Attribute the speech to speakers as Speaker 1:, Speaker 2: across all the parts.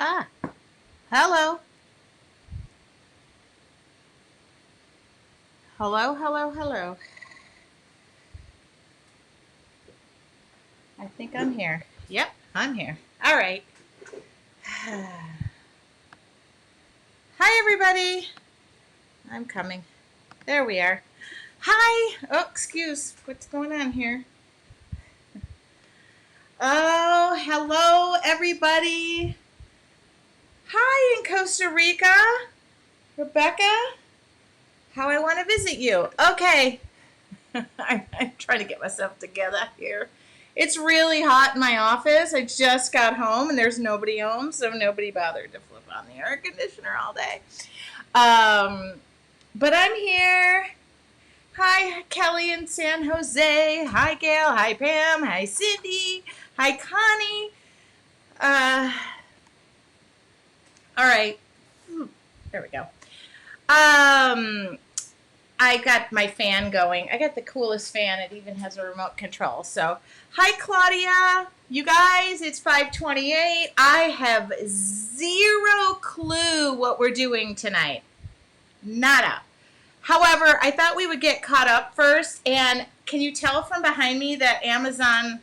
Speaker 1: Ah, hello. Hello, hello, hello. I think I'm here. Yep, I'm here. All right. Hi, everybody. I'm coming. There we are. Hi. Oh, excuse. What's going on here? Oh, hello, everybody. Hi in Costa Rica. Rebecca. How I want to visit you. Okay. I'm trying to get myself together here. It's really hot in my office. I just got home and there's nobody home, so nobody bothered to flip on the air conditioner all day. Um, but I'm here. Hi, Kelly in San Jose. Hi, Gail. Hi, Pam. Hi, Cindy. Hi, Connie. All right. There we go. I got my fan going. I got the coolest fan. It even has a remote control. So, hi, Claudia. You guys, it's 5:28. I have zero clue what we're doing tonight. Nada. However, I thought we would get caught up first. And can you tell from behind me that Amazon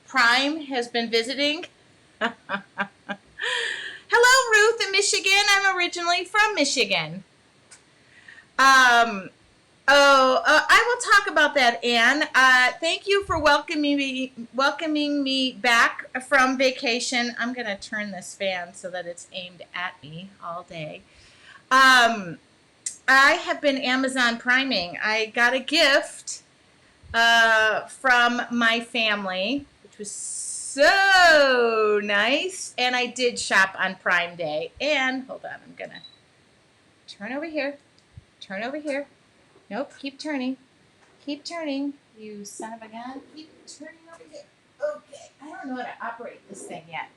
Speaker 1: Prime has been visiting? Hello, Ruth in Michigan. I'm originally from Michigan. Um, I will talk about that, Anne. Thank you for welcoming me back from vacation. I'm going to turn this fan so that it's aimed at me all day. I have been Amazon priming. I got a gift from my family, which was so nice, and I did shop on Prime Day. And hold on, I'm going to turn over here. Turn over here. Nope, keep turning. Keep turning, you son of a gun. Keep turning over here. Okay, I don't know how to operate this thing yet.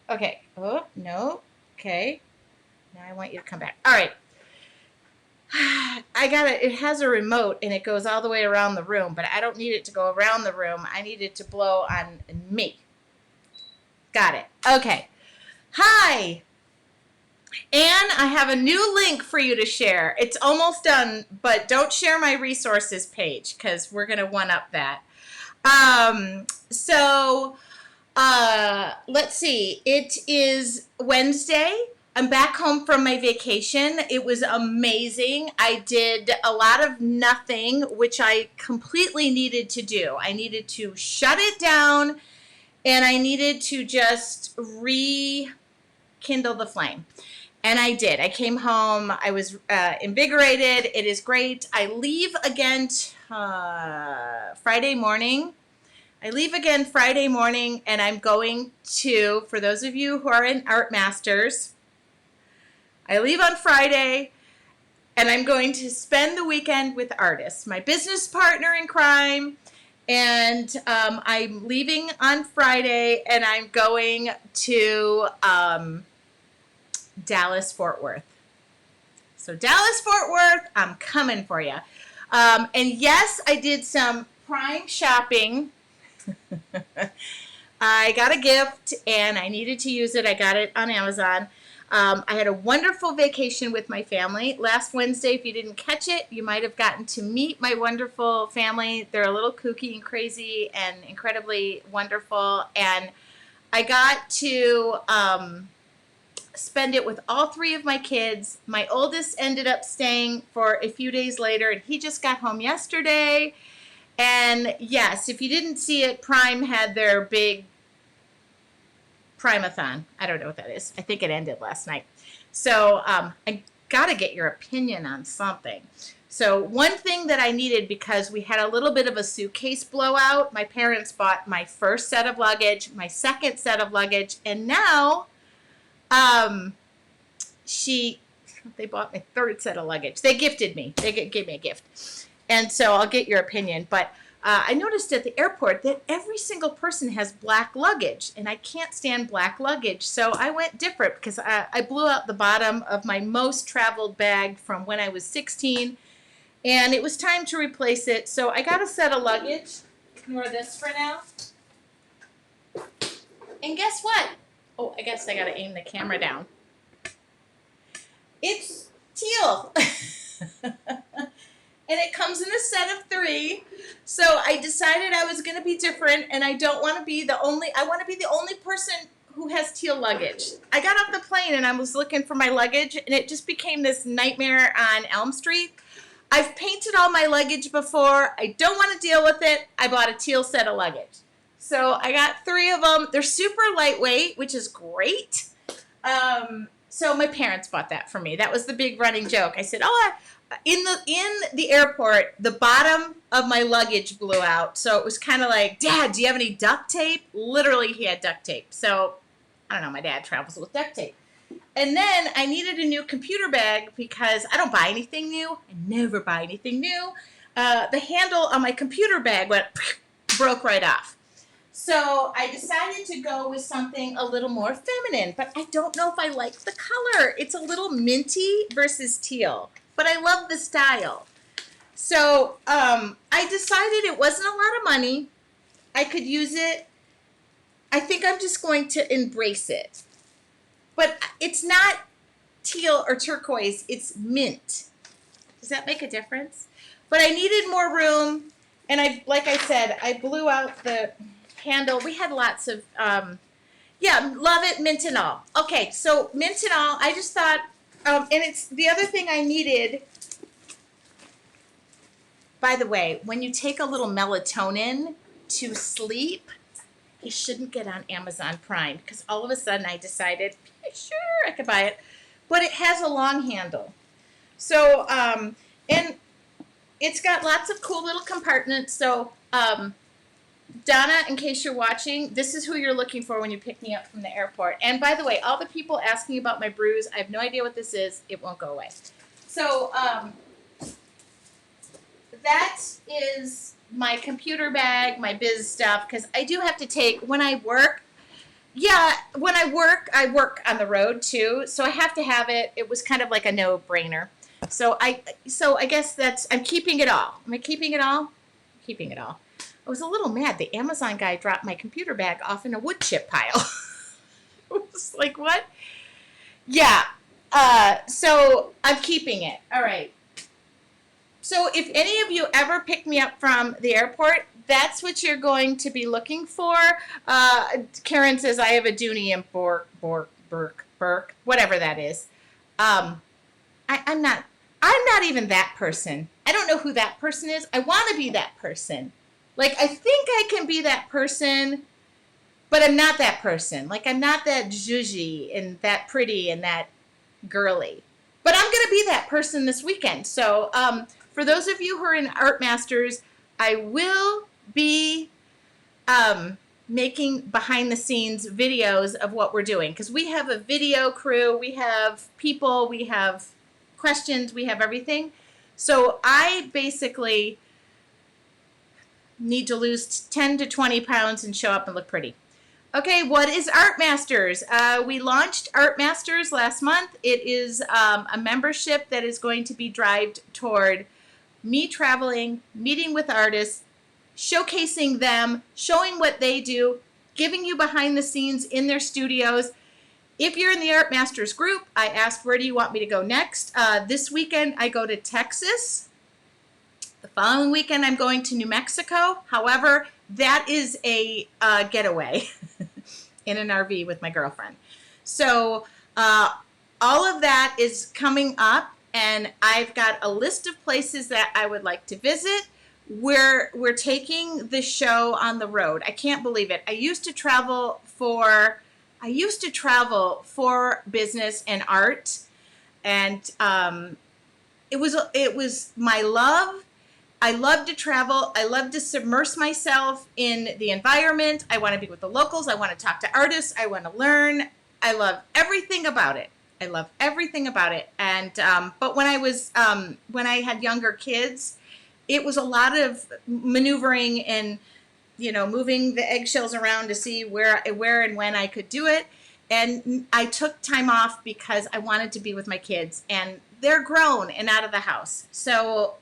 Speaker 1: Okay, oh, no. Okay, now I want you to come back. All right. It has a remote and it goes all the way around the room, but I don't need it to go around the room. I need it to blow on me. Got it. Okay. Hi. And I have a new link for you to share. It's almost done, but don't share my resources page because we're going to one-up that. Let's see. It is Wednesday. I'm back home from my vacation. It was amazing. I did a lot of nothing, which I completely needed to do. I needed to shut it down, and I needed to just rekindle the flame. And I did. I came home. I was invigorated. It is great. I leave again Friday morning. And I'm going to, for those of you who are in Art Masters, I leave on Friday, and I'm going to spend the weekend with artists, my business partner in crime. And I'm leaving on Friday, and I'm going to Dallas, Fort Worth. So Dallas, Fort Worth, I'm coming for you. And yes, I did some Prime shopping. I got a gift and I needed to use it. I got it on Amazon. I had a wonderful vacation with my family. Last Wednesday, if you didn't catch it, you might have gotten to meet my wonderful family. They're a little kooky and crazy and incredibly wonderful. And I got to spend it with all three of my kids. My oldest ended up staying for a few days later, and he just got home yesterday. And yes, if you didn't see it, Prime had their big Primathon. I don't know what that is. I think it ended last night. So I got to get your opinion on something. So one thing that I needed, because we had a little bit of a suitcase blowout, my parents bought my first set of luggage, my second set of luggage, and now they bought my third set of luggage. They gifted me. They gave me a gift. And so I'll get your opinion. But I noticed at the airport that every single person has black luggage, and I can't stand black luggage. So I went different because I blew out the bottom of my most traveled bag from when I was 16, and it was time to replace it. So I got a set of luggage. Ignore this for now. And guess what? Oh, I guess I gotta aim the camera down. It's teal. And it comes in a set of 3. So I decided I was gonna be different, and I don't want to be the only. I want to be the only person who has teal luggage. I got off the plane and I was looking for my luggage, and it just became this nightmare on Elm Street. I've painted all my luggage before. I don't want to deal with it. I bought a teal set of luggage. So I got 3 of them. They're super lightweight, which is great. So my parents bought that for me. That was the big running joke. I said, in the airport, the bottom of my luggage blew out. So it was kind of like, Dad, do you have any duct tape? Literally, he had duct tape. So I don't know. My dad travels with duct tape. And then I needed a new computer bag because I don't buy anything new. I never buy anything new. The handle on my computer bag broke right off. So I decided to go with something a little more feminine, but I don't know if I like the color. It's a little minty versus teal, but I love the style. So I decided it wasn't a lot of money. I could use it. I think I'm just going to embrace it. But it's not teal or turquoise, it's mint. Does that make a difference? But I needed more room, and like I said, I blew out the handle. We had lots of, yeah, love it, mint and all. Okay, so mint and all, I just thought, and it's the other thing I needed. By the way, when you take a little melatonin to sleep, you shouldn't get on Amazon Prime, because all of a sudden I decided, sure, I could buy it. But it has a long handle. So, and it's got lots of cool little compartments. So, Donna, in case you're watching, this is who you're looking for when you pick me up from the airport. And by the way, all the people asking about my bruise, I have no idea what this is. It won't go away. So, that is my computer bag, my biz stuff, because I do have to take, when I work, I work on the road too, so I have to have it. It was kind of like a no-brainer. So I guess I'm keeping it all. Am I keeping it all? I'm keeping it all. I was a little mad. The Amazon guy dropped my computer bag off in a wood chip pile. It was like, what? Yeah. So I'm keeping it. All right. So if any of you ever pick me up from the airport, that's what you're going to be looking for. Karen says, I have a Dooney and Burke, whatever that is. I'm not even that person. I don't know who that person is. I want to be that person. Like, I think I can be that person, but I'm not that person. Like, I'm not that zhuzhy and that pretty and that girly. But I'm going to be that person this weekend. So, for those of you who are in Art Masters, I will be making behind-the-scenes videos of what we're doing. Because we have a video crew, we have people, we have questions, we have everything. So I basically need to lose 10 to 20 pounds and show up and look pretty. Okay, what is Art Masters? We launched Art Masters last month. It is a membership that is going to be derived toward me traveling, meeting with artists, showcasing them, showing what they do, giving you behind the scenes in their studios. If you're in the Art Masters group, I asked, where do you want me to go next? This weekend, I go to Texas. The following weekend, I'm going to New Mexico. However, that is a getaway in an RV with my girlfriend. So all of that is coming up, and I've got a list of places that I would like to visit. We're taking the show on the road. I can't believe it. I used to travel for business and art, and it was my love. I love to travel. I love to submerge myself in the environment. I want to be with the locals. I want to talk to artists. I want to learn. I love everything about it. I love everything about it. And but when I had younger kids, it was a lot of maneuvering and moving the eggshells around to see where and when I could do it. And I took time off because I wanted to be with my kids, and they're grown and out of the house. So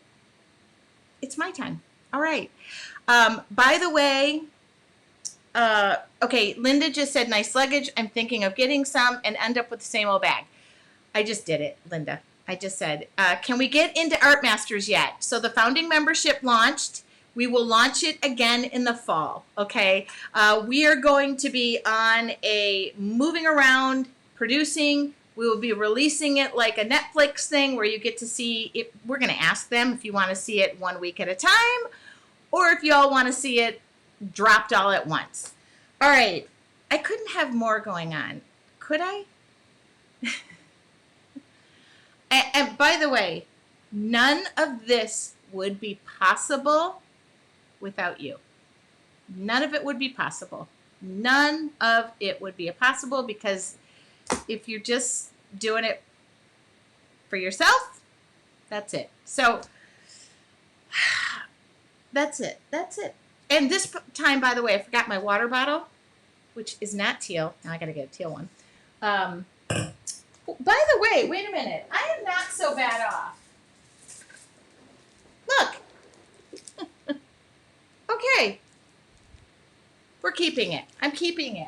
Speaker 1: it's my time. All right. By the way, Okay, Linda just said nice luggage. I'm thinking of getting some and end up with the same old bag. I just did it, Linda. I just said, can we get into Art Masters yet? So the founding membership launched. We will launch it again in the fall, okay? We are going to be on a moving around, producing. We will be releasing it like a Netflix thing where you get to see it. We're going to ask them if you want to see it 1 week at a time or if you all want to see it dropped all at once. All right. I couldn't have more going on. Could I? And by the way, none of this would be possible without you. None of it would be possible. None of it would be possible because if you're just doing it for yourself, that's it. So that's it. That's it. And this time, by the way, I forgot my water bottle, which is not teal. Now I got to get a teal one. By the way, wait a minute. I am not so bad off. Look. Okay. We're keeping it. I'm keeping it.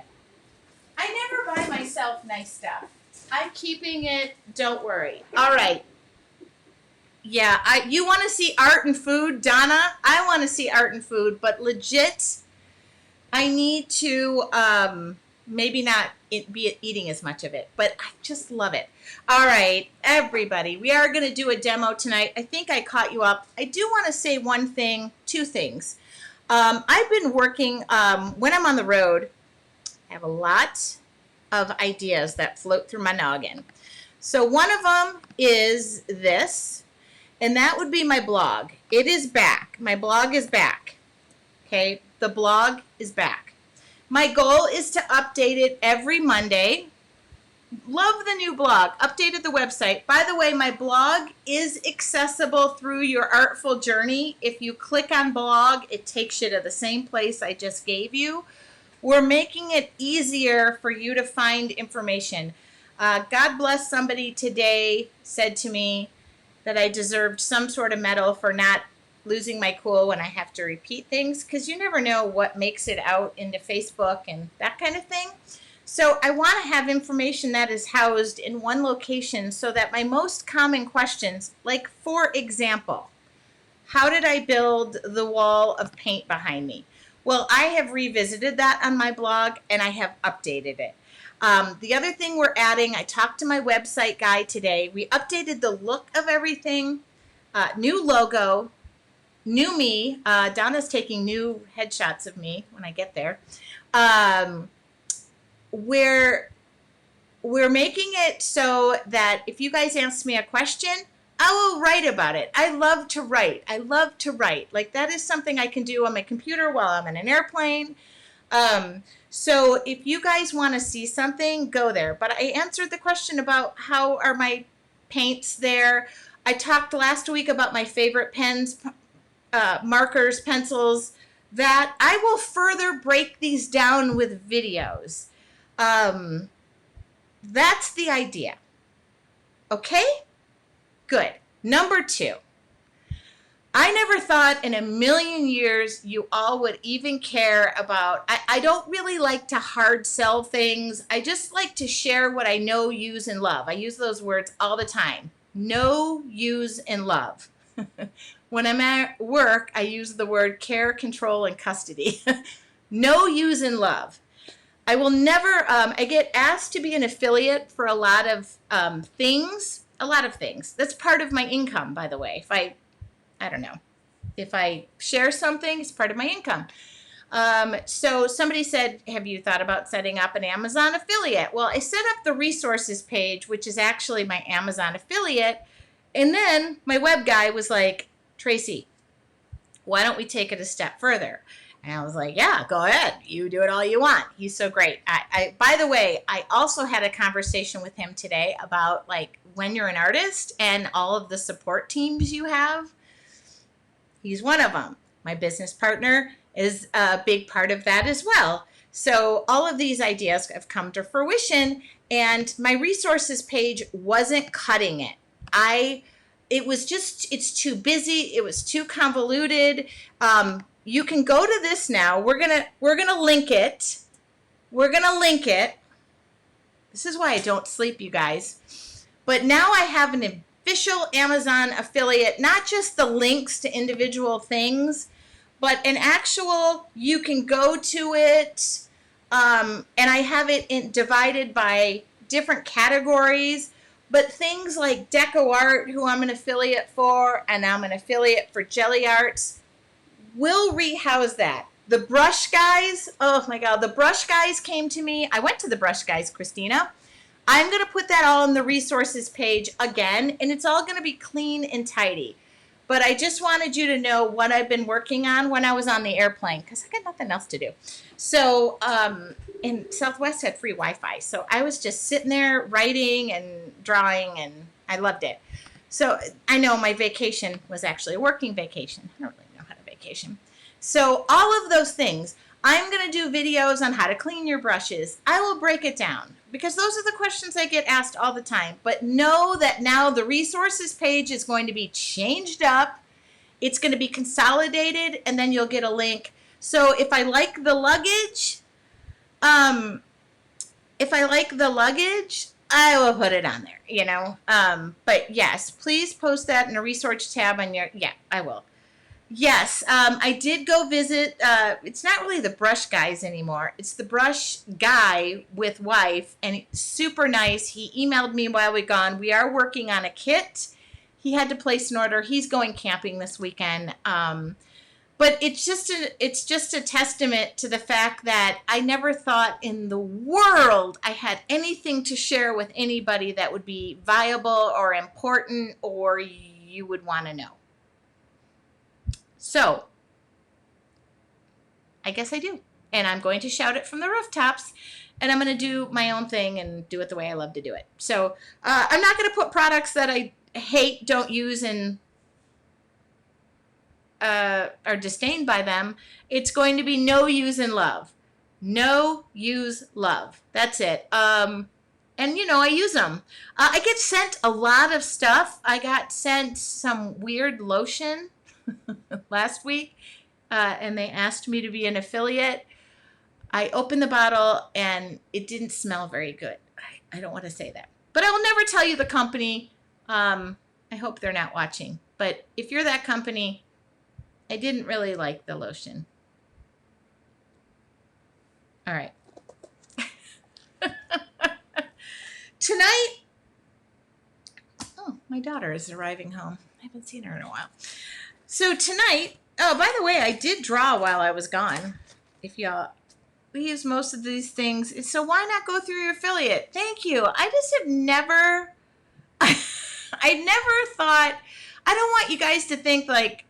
Speaker 1: I never buy myself nice stuff. I'm keeping it. Don't worry. All right. Yeah, you want to see art and food, Donna? I want to see art and food, but legit, I need to maybe not be eating as much of it, but I just love it. All right, everybody, we are going to do a demo tonight. I think I caught you up. I do want to say one thing, two things. I've been working, when I'm on the road, I have a lot of ideas that float through my noggin. So one of them is this, and that would be my blog. It is back. My blog is back. Okay, the blog is back. My goal is to update it every Monday. Love the new blog. Updated the website. By the way, my blog is accessible through your Artful Journey. If you click on blog, it takes you to the same place I just gave you. We're making it easier for you to find information. God bless, somebody today said to me that I deserved some sort of medal for not losing my cool when I have to repeat things, because you never know what makes it out into Facebook and that kind of thing. So I want to have information that is housed in one location so that my most common questions, like for example, how did I build the wall of paint behind me? Well, I have revisited that on my blog and I have updated it. The other thing we're adding, I talked to my website guy today. We updated the look of everything, new logo, new me. Donna's taking new headshots of me when I get there. We're making it so that if you guys ask me a question, I will write about it. I love to write. I love to write. Like, that is something I can do on my computer while I'm in an airplane. So if you guys want to see something, go there. But I answered the question about how are my paints there. I talked last week about my favorite pens, markers, pencils, that I will further break these down with videos. That's the idea. Okay? Good. Number 2. I never thought in a million years you all would even care about, I don't really like to hard sell things. I just like to share what I know, use, and love. I use those words all the time. Know, use, and love. When I'm at work, I use the word care, control, and custody. Know, use, and love. I will never, I get asked to be an affiliate for a lot of things. A lot of things. That's part of my income, by the way. If I don't know. If I share something, it's part of my income. So somebody said, have you thought about setting up an Amazon affiliate? Well, I set up the resources page, which is actually my Amazon affiliate. And then my web guy was like, Tracy, why don't we take it a step further? And I was like, yeah, go ahead. You do it all you want. He's so great. By the way, I also had a conversation with him today about, like, when you're an artist and all of the support teams you have. He's one of them. My business partner is a big part of that as well. So all of these ideas have come to fruition, and my resources page wasn't cutting it. It's too busy. It was too convoluted. you can go to this now. We're gonna link it. We're gonna link it. This is why I don't sleep, you guys. But now I have an official Amazon affiliate, not just the links to individual things, but an actual, you can go to it, and I have it divided by different categories. But things like Deco Art, who I'm an affiliate for, and I'm an affiliate for Jelly Arts, will rehouse that. The brush guys, oh my God, the brush guys came to me. I went to the brush guys, Christina. I'm going to put that all on the resources page again, and it's all going to be clean and tidy. But I just wanted you to know what I've been working on when I was on the airplane, because I got nothing else to do. So, and Southwest had free Wi-Fi, so I was just sitting there writing and drawing, and I loved it. So I know my vacation was actually a working vacation. I don't really know how to vacation. So all of those things, I'm going to do videos on how to clean your brushes. I will break it down because those are the questions I get asked all the time. But know that now the resources page is going to be changed up. It's going to be consolidated, and then you'll get a link. So if I like the luggage, I will put it on there, you know. But yes, please post that in a resource tab on your, yeah, I will. Yes, I did go visit, it's not really the brush guys anymore. It's the brush guy with wife, and super nice. He emailed me while we gone. We are working on a kit. He had to place an order. He's going camping this weekend. But it's just a testament to the fact that I never thought in the world I had anything to share with anybody that would be viable or important or you would want to know. So, I guess I do. And I'm going to shout it from the rooftops, and I'm going to do my own thing and do it the way I love to do it. So, I'm not going to put products that I hate, don't use, and are disdained by them. It's going to be no use and love. No use, love. That's it. And, you know, I use them. I get sent a lot of stuff. I got sent some weird lotion last week, and they asked me to be an affiliate. I opened the bottle, and it didn't smell very good. I don't want to say that. But I will never tell you the company. I hope they're not watching. But if you're that company, I didn't really like the lotion. All right. Tonight, oh, my daughter is arriving home. I haven't seen her in a while. So tonight, oh, by the way, I did draw while I was gone. If y'all, we use most of these things. So why not go through your affiliate? Thank you. I just have never, I never thought, I don't want you guys to think like,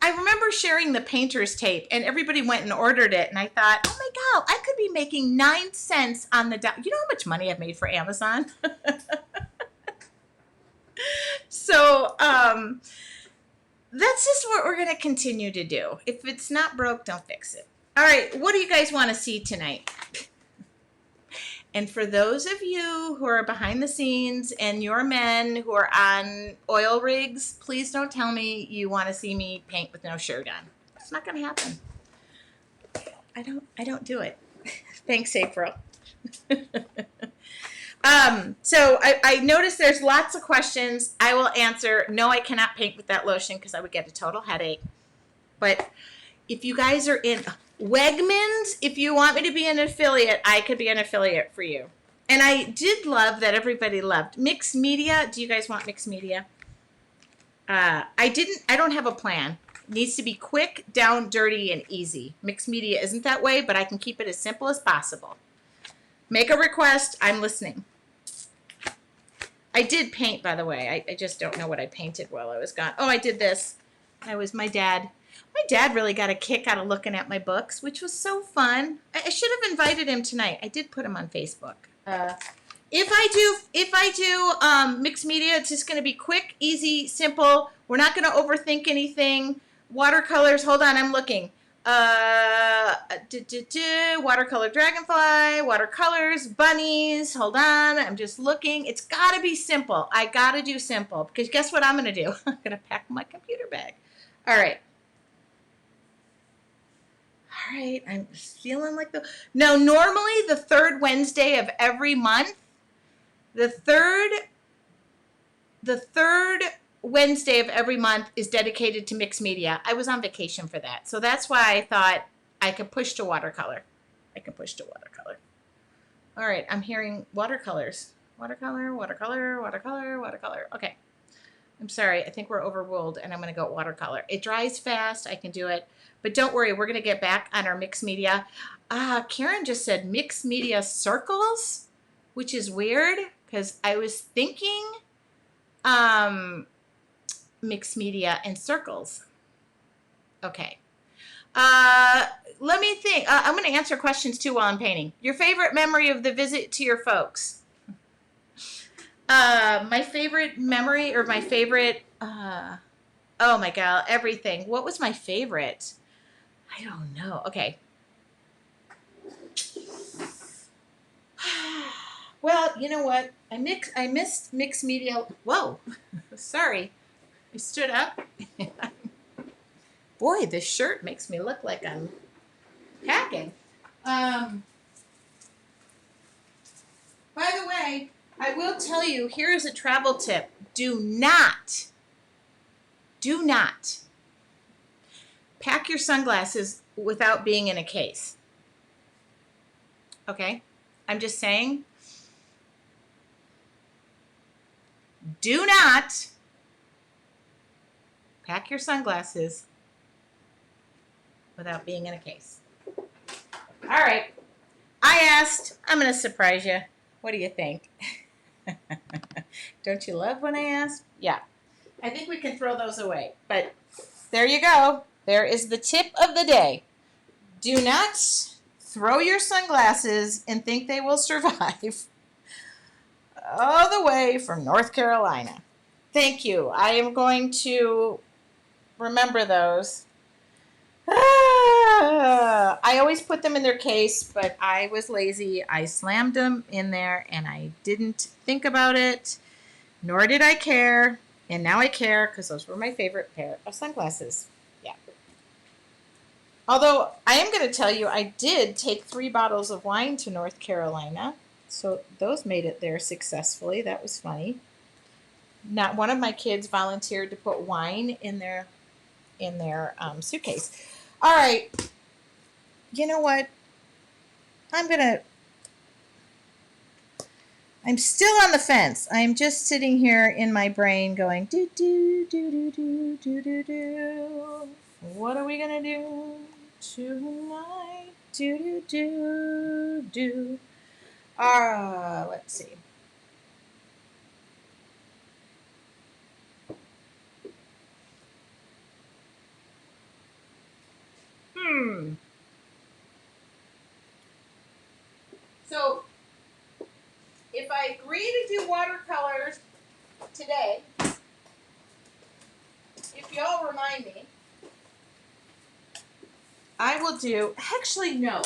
Speaker 1: I remember sharing the painter's tape, and everybody went and ordered it, and I thought, oh my God, I could be making 9 cents on the dollar. You know how much money I've made for Amazon? So, that's just what we're going to continue to do. If it's not broke, don't fix it. All right, what do you guys want to see tonight? And for those of you who are behind the scenes and your men who are on oil rigs, please don't tell me you want to see me paint with no shirt on. It's not going to happen. I don't do it. Thanks, April. So I noticed there's lots of questions. I will answer. No, I cannot paint with that lotion because I would get a total headache. But if you guys are in Wegmans, if you want me to be an affiliate, I could be an affiliate for you. And I did love that everybody loved mixed media. Do you guys want mixed media? I don't have a plan. It needs to be quick, down, dirty, and easy. Mixed media isn't that way, but I can keep it as simple as possible. Make a request. I'm listening. I did paint, by the way. I just don't know what I painted while I was gone. Oh, I did this. I was my dad. My dad really got a kick out of looking at my books, which was so fun. I should have invited him tonight. I did put him on Facebook. If I do mixed media, it's just going to be quick, easy, simple. We're not going to overthink anything. Watercolors. Hold on, I'm looking. Watercolor dragonfly, watercolors, bunnies. Hold on, I'm just looking. It's got to be simple. I got to do simple because guess what I'm going to do? I'm going to pack my computer bag. All right. right, I'm feeling like no, normally the third Wednesday of every month, the third Wednesday of every month is dedicated to mixed media. I was on vacation for that. So that's why I thought I could push to watercolor. All right, I'm hearing watercolors. Watercolor, watercolor, watercolor, watercolor. Okay. I'm sorry. I think we're overruled, and I'm going to go watercolor. It dries fast. I can do it. But don't worry. We're going to get back on our mixed media. Karen just said mixed media circles, which is weird because I was thinking mixed media and circles. Okay. Let me think. I'm going to answer questions too while I'm painting. Your favorite memory of the visit to your folks? My favorite memory or my favorite, oh my God, everything. What was my favorite? I don't know. Okay. Well, you know what? I missed mixed media. Whoa. Sorry. I stood up. Boy, this shirt makes me look like I'm packing. By the way, I will tell you, here is a travel tip. Do not pack your sunglasses without being in a case. Okay? I'm just saying, do not pack your sunglasses without being in a case. All right. I asked. I'm going to surprise you. What do you think? Don't you love when I ask? Yeah. I think we can throw those away. But there you go. There is the tip of the day. Do not throw your sunglasses and think they will survive all the way from North Carolina. Thank you. I am going to remember those. I always put them in their case, but I was lazy. I slammed them in there and I didn't think about it, nor did I care. And now I care because those were my favorite pair of sunglasses. Yeah. Although I am going to tell you, I did take 3 bottles of wine to North Carolina. So those made it there successfully. That was funny. Not one of my kids volunteered to put wine in their suitcase. All right. You know what? I'm still on the fence. I'm just sitting here in my brain going, do, do, do, do, do, do, do, do. What are we going to do tonight? Do, do, do, do. Let's see. So, if I agree to do watercolors today, if y'all remind me, I will do, actually no.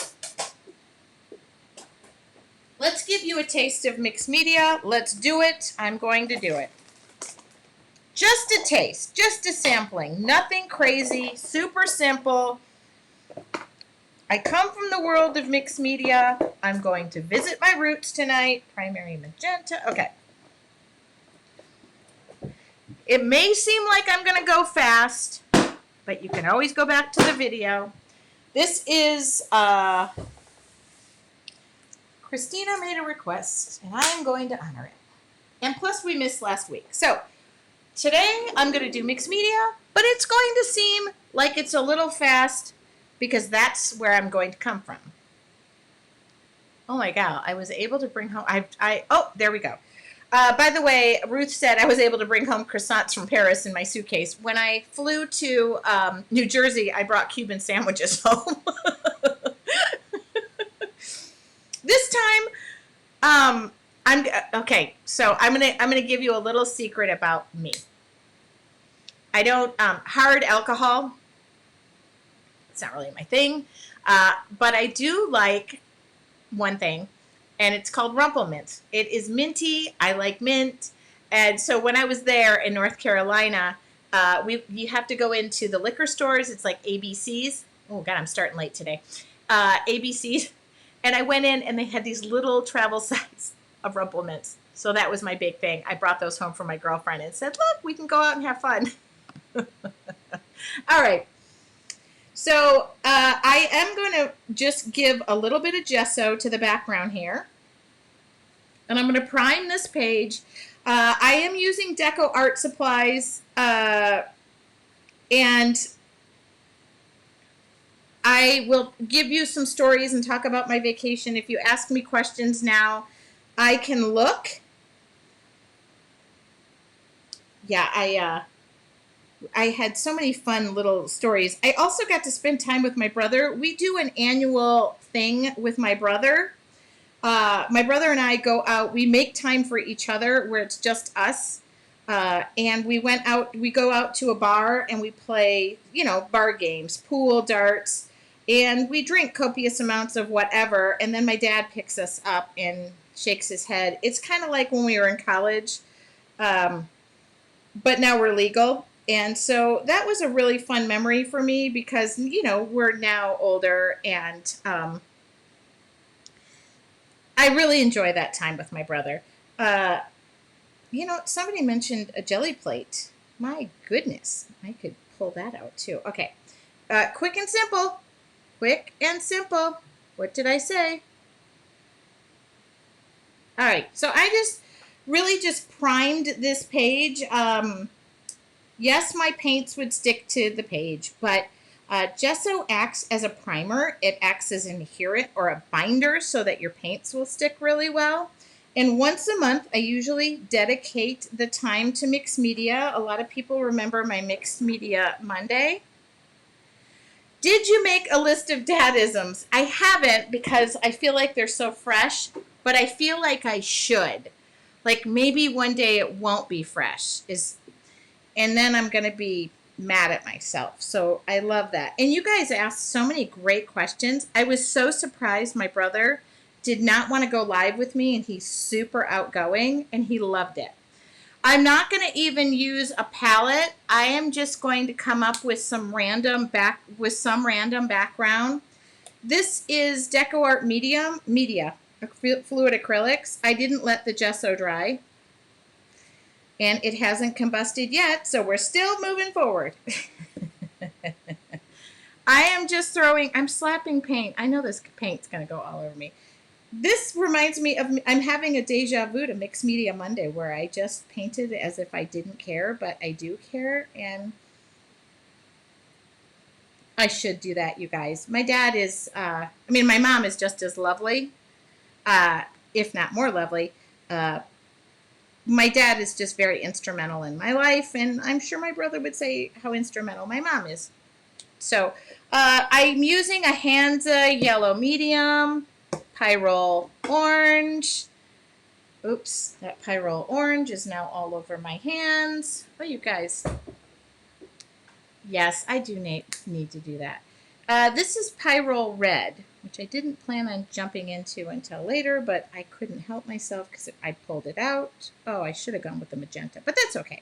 Speaker 1: Let's give you a taste of mixed media. Let's do it. I'm going to do it. Just a taste, just a sampling, nothing crazy, super simple. I come from the world of mixed media. I'm going to visit my roots tonight. Primary magenta. Okay. It may seem like I'm going to go fast, but you can always go back to the video. This is, Christina made a request, and I'm going to honor it. And plus, we missed last week. So, today I'm going to do mixed media, but it's going to seem like it's a little fast because that's where I'm going to come from. Oh my God, I was able to bring home, oh, there we go. By the way, Ruth said I was able to bring home croissants from Paris in my suitcase. When I flew to New Jersey, I brought Cuban sandwiches home. This time, okay, so I'm gonna give you a little secret about me. I don't, hard alcohol, it's not really my thing, but I do like one thing, and it's called Rumplemint. It is minty. I like mint. And so when I was there in North Carolina, you have to go into the liquor stores. It's like ABCs. Oh God, I'm starting late today. ABCs, and I went in and they had these little travel size of Rumple Mints. So that was my big thing. I brought those home for my girlfriend and said, "Look, we can go out and have fun." All right. So I am going to just give a little bit of gesso to the background here. And I'm going to prime this page. I am using Deco Art Supplies. And I will give you some stories and talk about my vacation. If you ask me questions now, I can look. Yeah, I had so many fun little stories. I also got to spend time with my brother. We do an annual thing with my brother. My brother and I go out. We make time for each other where it's just us. And we go out to a bar and we play, bar games, pool, darts, and we drink copious amounts of whatever. And then my dad picks us up and shakes his head. It's kind of like when we were in college, but now we're legal. And so that was a really fun memory for me because, we're now older and I really enjoy that time with my brother. Somebody mentioned a jelly plate. My goodness, I could pull that out too. Okay, quick and simple. Quick and simple. What did I say? All right, so I just primed this page. Yes, my paints would stick to the page, but gesso acts as a primer. It acts as an adherent or a binder so that your paints will stick really well. And once a month, I usually dedicate the time to mixed media. A lot of people remember my mixed media Monday. Did you make a list of dadisms? I haven't because I feel like they're so fresh, but I feel like I should. Like maybe one day it won't be fresh, and then I'm going to be mad at myself. So I love that. And you guys asked so many great questions. I was so surprised my brother did not want to go live with me, and he's super outgoing, and he loved it. I'm not going to even use a palette. I am just going to come up with some random background. This is Deco Art Media, fluid acrylics. I didn't let the gesso dry. And it hasn't combusted yet, so we're still moving forward. I'm slapping paint. I know this paint's going to go all over me. This reminds me of, I'm having a deja vu to Mixed Media Monday where I just painted as if I didn't care, but I do care, and I should do that, you guys. My dad is, my mom is just as lovely, if not more lovely. My dad is just very instrumental in my life, and I'm sure my brother would say how instrumental my mom is. So I'm using a Hansa yellow medium, Pyrrole orange. Oops, that Pyrrole orange is now all over my hands. Oh, you guys. Yes, I do need to do that. This is Pyrrole red, which I didn't plan on jumping into until later, but I couldn't help myself because I pulled it out. Oh, I should have gone with the magenta, but that's okay.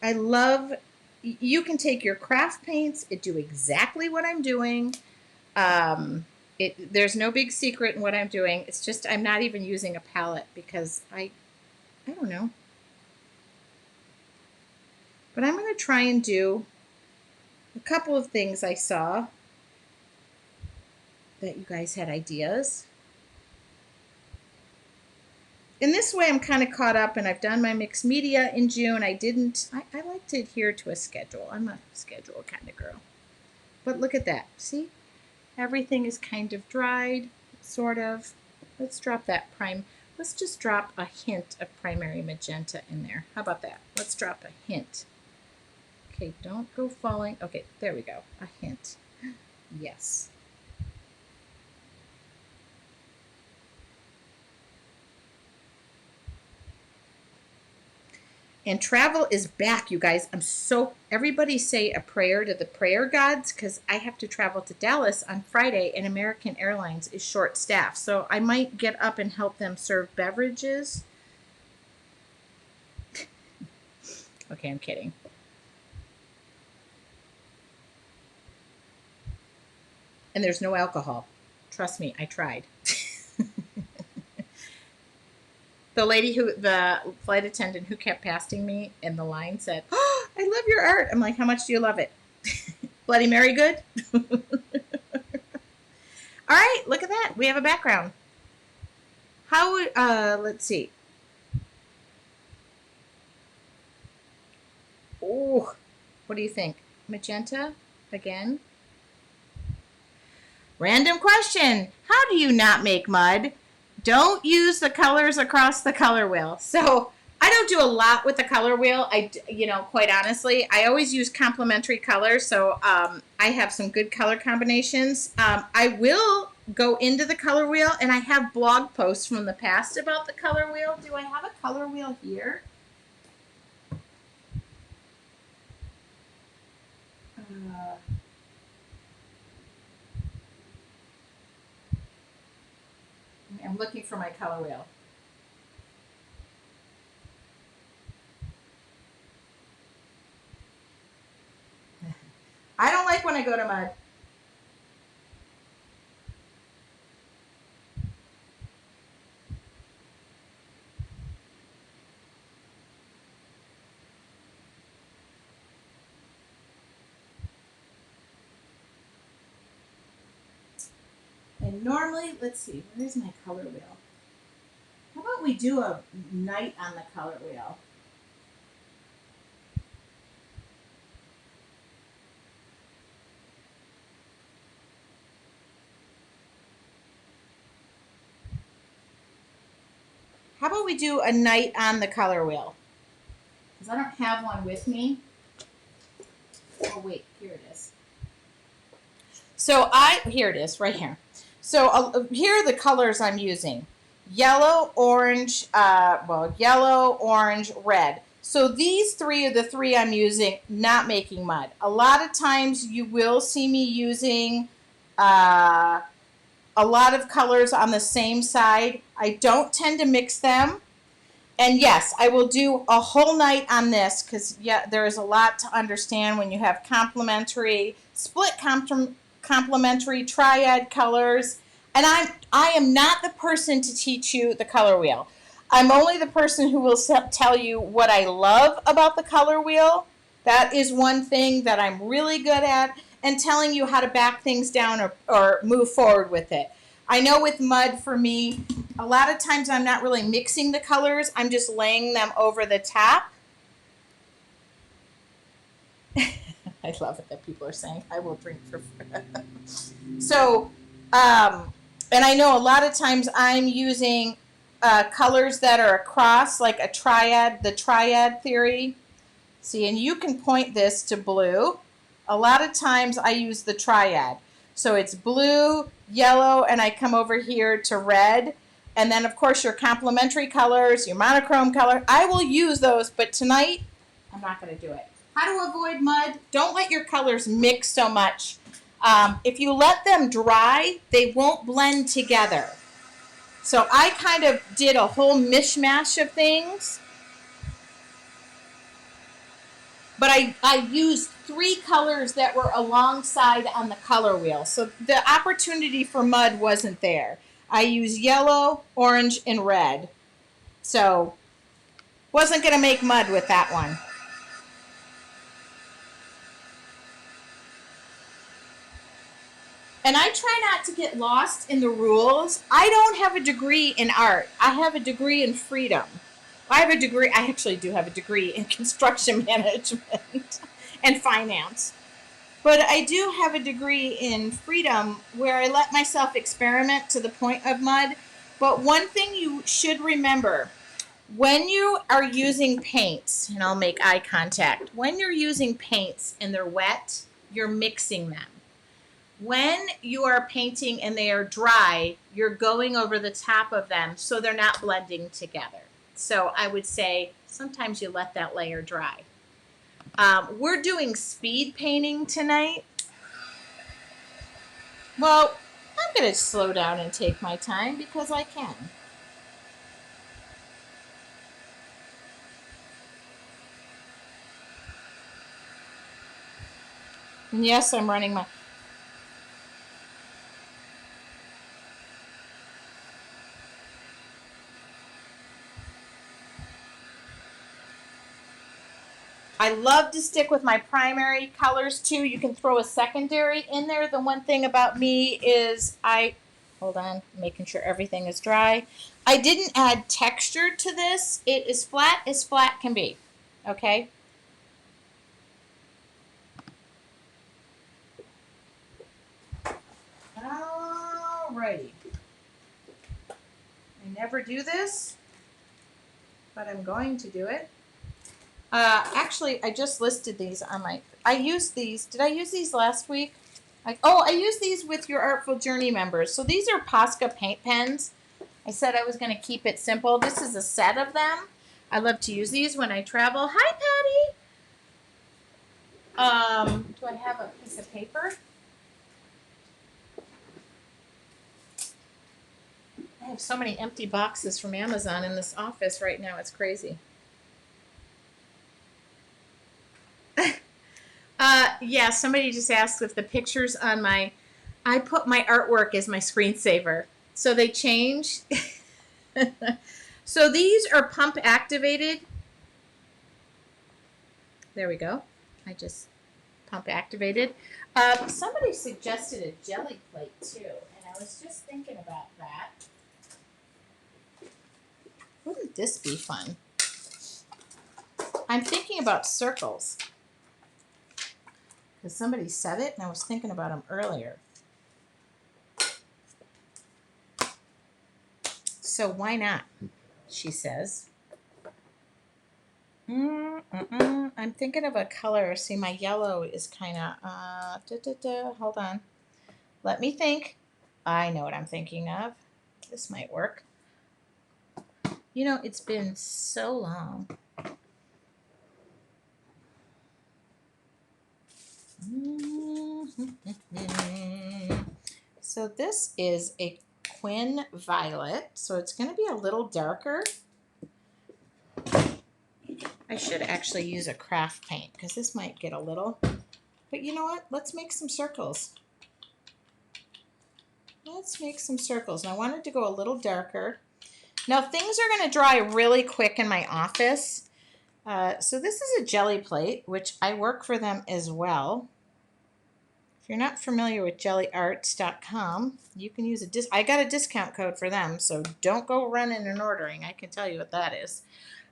Speaker 1: I love, you can take your craft paints, it do exactly what I'm doing. There's no big secret in what I'm doing. It's just I'm not even using a palette because I don't know. But I'm going to try and do a couple of things I saw that you guys had ideas. In this way, I'm kind of caught up, and I've done my mixed media in June. I like to adhere to a schedule. I'm a schedule kind of girl. But look at that. See? Everything is kind of dried, sort of. Let's drop that prime. Let's just drop a hint of primary magenta in there. How about that? Let's drop a hint. Okay, don't go falling. Okay, there we go. A hint. Yes. And travel is back, you guys. Everybody say a prayer to the prayer gods because I have to travel to Dallas on Friday and American Airlines is short staffed. So I might get up and help them serve beverages. Okay, I'm kidding. And there's no alcohol. Trust me, I tried. The flight attendant who kept passing me in the line said, "Oh, I love your art." I'm like, "How much do you love it?" Bloody Mary good? All right, look at that. We have a background. How would, let's see. Oh, what do you think? Magenta again? Random question. How do you not make mud? Don't use the colors across the color wheel. So I don't do a lot with the color wheel. Quite honestly, I always use complementary colors. So I have some good color combinations. I will go into the color wheel, and I have blog posts from the past about the color wheel. Do I have a color wheel here? I'm looking for my color wheel. I don't like when I go to mud. And normally, let's see, where's my color wheel? How about we do a night on the color wheel? How about we do a night on the color wheel? Because I don't have one with me. Oh, wait, here it is. Here it is, right here. So here are the colors I'm using. Yellow, orange, yellow, orange, red. So these three are the three I'm using, not making mud. A lot of times you will see me using a lot of colors on the same side. I don't tend to mix them. And yes, I will do a whole night on this because there is a lot to understand when you have complementary triad colors. And I am not the person to teach you the color wheel. I'm only the person who will tell you what I love about the color wheel. That is one thing that I'm really good at, and telling you how to back things down or move forward with it. I know with mud for me, a lot of times I'm not really mixing the colors. I'm just laying them over the top. I love it that people are saying, I will drink for free. So, and I know a lot of times I'm using colors that are across, like the triad theory. See, and you can point this to blue. A lot of times I use the triad. So it's blue, yellow, and I come over here to red. And then, of course, your complementary colors, your monochrome color. I will use those, but tonight I'm not going to do it. How to avoid mud? Don't let your colors mix so much. If you let them dry, they won't blend together. So I kind of did a whole mishmash of things. But I used three colors that were alongside on the color wheel. So the opportunity for mud wasn't there. I used yellow, orange, and red. So wasn't going to make mud with that one. And I try not to get lost in the rules. I don't have a degree in art. I have a degree in freedom. I actually do have a degree in construction management and finance. But I do have a degree in freedom where I let myself experiment to the point of mud. But one thing you should remember when you are using paints, and I'll make eye contact, when you're using paints and they're wet, you're mixing them. When you are painting and they are dry, you're going over the top of them so they're not blending together. So I would say sometimes you let that layer dry. We're doing speed painting tonight. Well, I'm going to slow down and take my time because I can. And yes, I'm running my... I love to stick with my primary colors too. You can throw a secondary in there. The one thing about me is hold on, making sure everything is dry. I didn't add texture to this. It is flat as flat can be. Okay. Alrighty. I never do this, but I'm going to do it. Actually, I just listed these on I used these. Did I use these last week? I used these with your Artful Journey members. So these are Posca paint pens. I said I was going to keep it simple. This is a set of them. I love to use these when I travel. Hi, Patty. Do I have a piece of paper? I have so many empty boxes from Amazon in this office right now. It's crazy. Yeah, somebody just asked if the pictures on I put my artwork as my screensaver. So they change. So these are pump activated. There we go. I just pump activated. Somebody suggested a jelly plate too, and I was just thinking about that. Wouldn't this be fun? I'm thinking about circles. Because somebody said it, and I was thinking about them earlier. So why not? She says. I'm thinking of a color. See, my yellow is kind of, hold on. Let me think. I know what I'm thinking of. This might work. You know, it's been so long. So this is a Quin Violet. So it's going to be a little darker. I should actually use a craft paint because this might get a little. But you know what? Let's make some circles. Let's make some circles. And I wanted to go a little darker. Now things are going to dry really quick in my office. So this is a jelly plate, which I work for them as well. If you're not familiar with jellyarts.com, you can use I got a discount code for them, so don't go running and ordering. I can tell you what that is.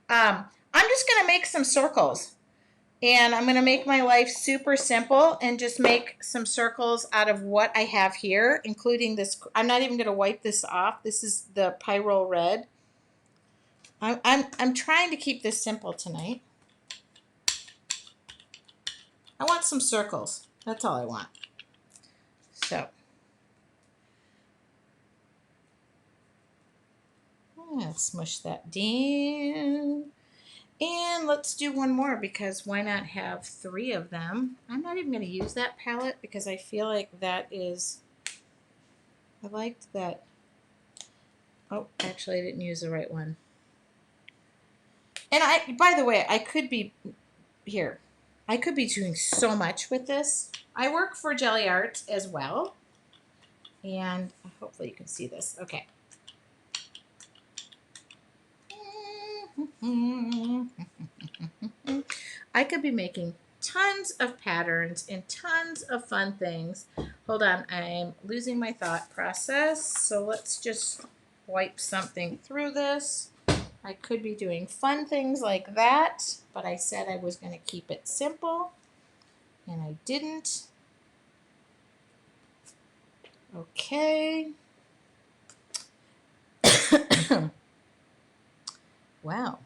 Speaker 1: I'm just going to make some circles. And I'm going to make my life super simple and just make some circles out of what I have here, including this. I'm not even going to wipe this off. This is the Pyrrole Red. I'm trying to keep this simple tonight. I want some circles. That's all I want. So, let's smush that down. And let's do one more because why not have 3 of them? I'm not even going to use that palette because I feel like I liked that. Oh, actually I didn't use the right one. And by the way, I could be doing so much with this. I work for Jelly Art as well. And hopefully you can see this. Okay. I could be making tons of patterns and tons of fun things. Hold on, I'm losing my thought process. So let's just wipe something through this. I could be doing fun things like that, but I said I was going to keep it simple, and I didn't. Okay. Wow.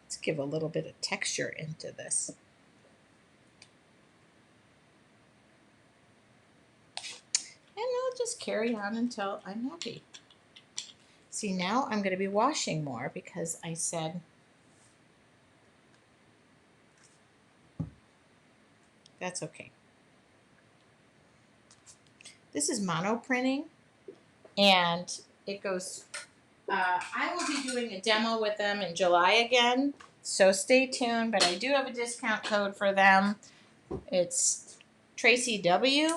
Speaker 1: Let's give a little bit of texture into this. And I'll just carry on until I'm happy. See, now I'm going to be washing more because I said that's okay. This is mono printing, and it goes, I will be doing a demo with them in July again, so stay tuned, but I do have a discount code for them. It's Tracy W.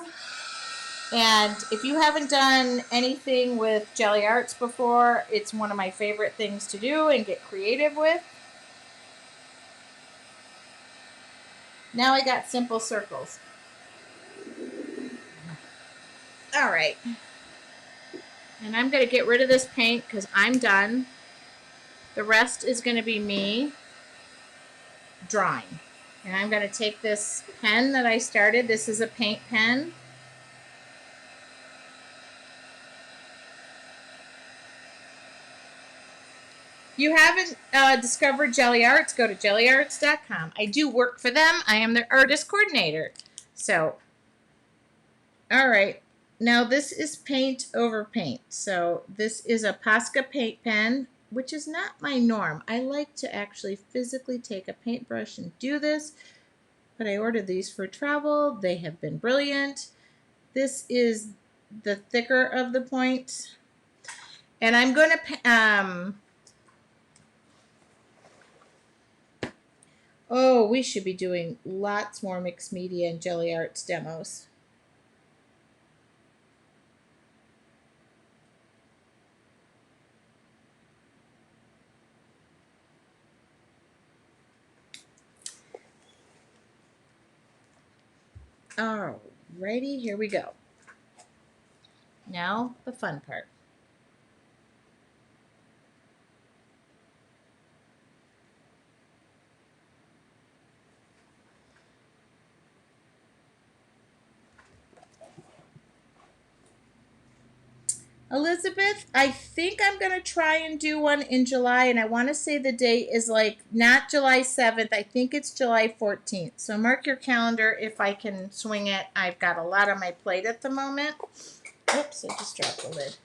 Speaker 1: And if you haven't done anything with jelly arts before, it's one of my favorite things to do and get creative with. Now I got simple circles. All right. And I'm going to get rid of this paint because I'm done. The rest is going to be me drawing. And I'm going to take this pen that I started. This is a paint pen. You haven't discovered Jelly Arts, go to jellyarts.com. I do work for them. I am their artist coordinator. So, all right. Now this is paint over paint. So this is a Posca paint pen, which is not my norm. I like to actually physically take a paintbrush and do this, but I ordered these for travel. They have been brilliant. This is the thicker of the points. And I'm going to, oh, we should be doing lots more mixed media and Jelly Arts demos. Alrighty, here we go. Now the fun part. Elizabeth, I think I'm going to try and do one in July, and I want to say the date is like not July 7th. I think it's July 14th. So mark your calendar if I can swing it. I've got a lot on my plate at the moment. Oops, I just dropped the lid.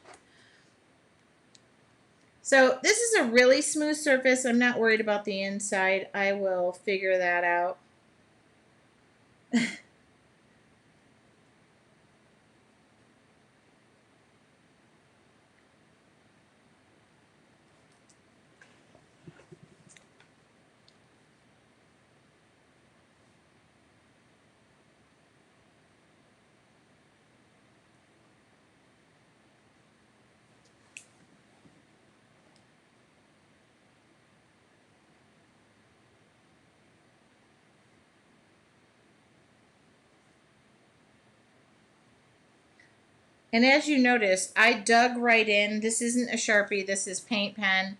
Speaker 1: So this is a really smooth surface. I'm not worried about the inside. I will figure that out. And as you notice, I dug right in. This isn't a Sharpie. This is paint pen.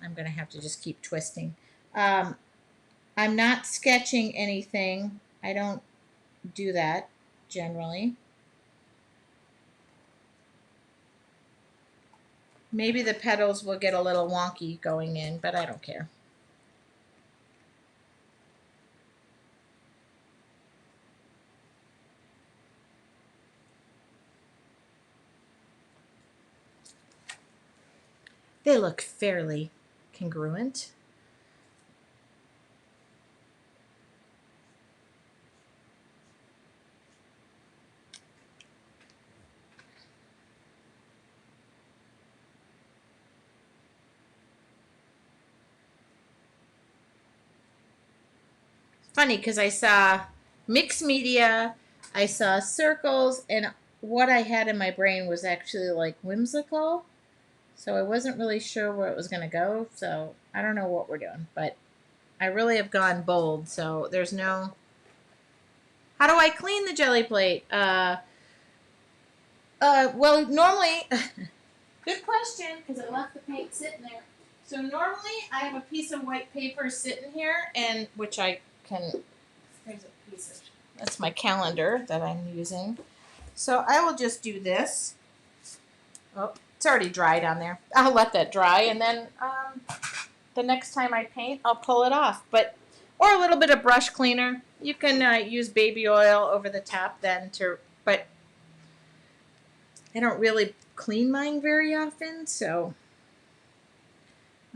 Speaker 1: I'm going to have to just keep twisting. I'm not sketching anything. I don't do that generally. Maybe the petals will get a little wonky going in, but I don't care. They look fairly congruent. Funny because I saw mixed media, I saw circles, and what I had in my brain was actually like whimsical. So I wasn't really sure where it was going to go. So I don't know what we're doing, but I really have gone bold. So there's no. How do I clean the jelly plate? Well, normally, good question because I left the paint sitting there. So normally I have a piece of white paper sitting here, and which I can. There's a piece of. That's my calendar that I'm using. So I will just do this. Oh, it's already dried on there. I'll let that dry, and then the next time I paint, I'll pull it off. Or a little bit of brush cleaner. You can use baby oil over the top then but I don't really clean mine very often, so.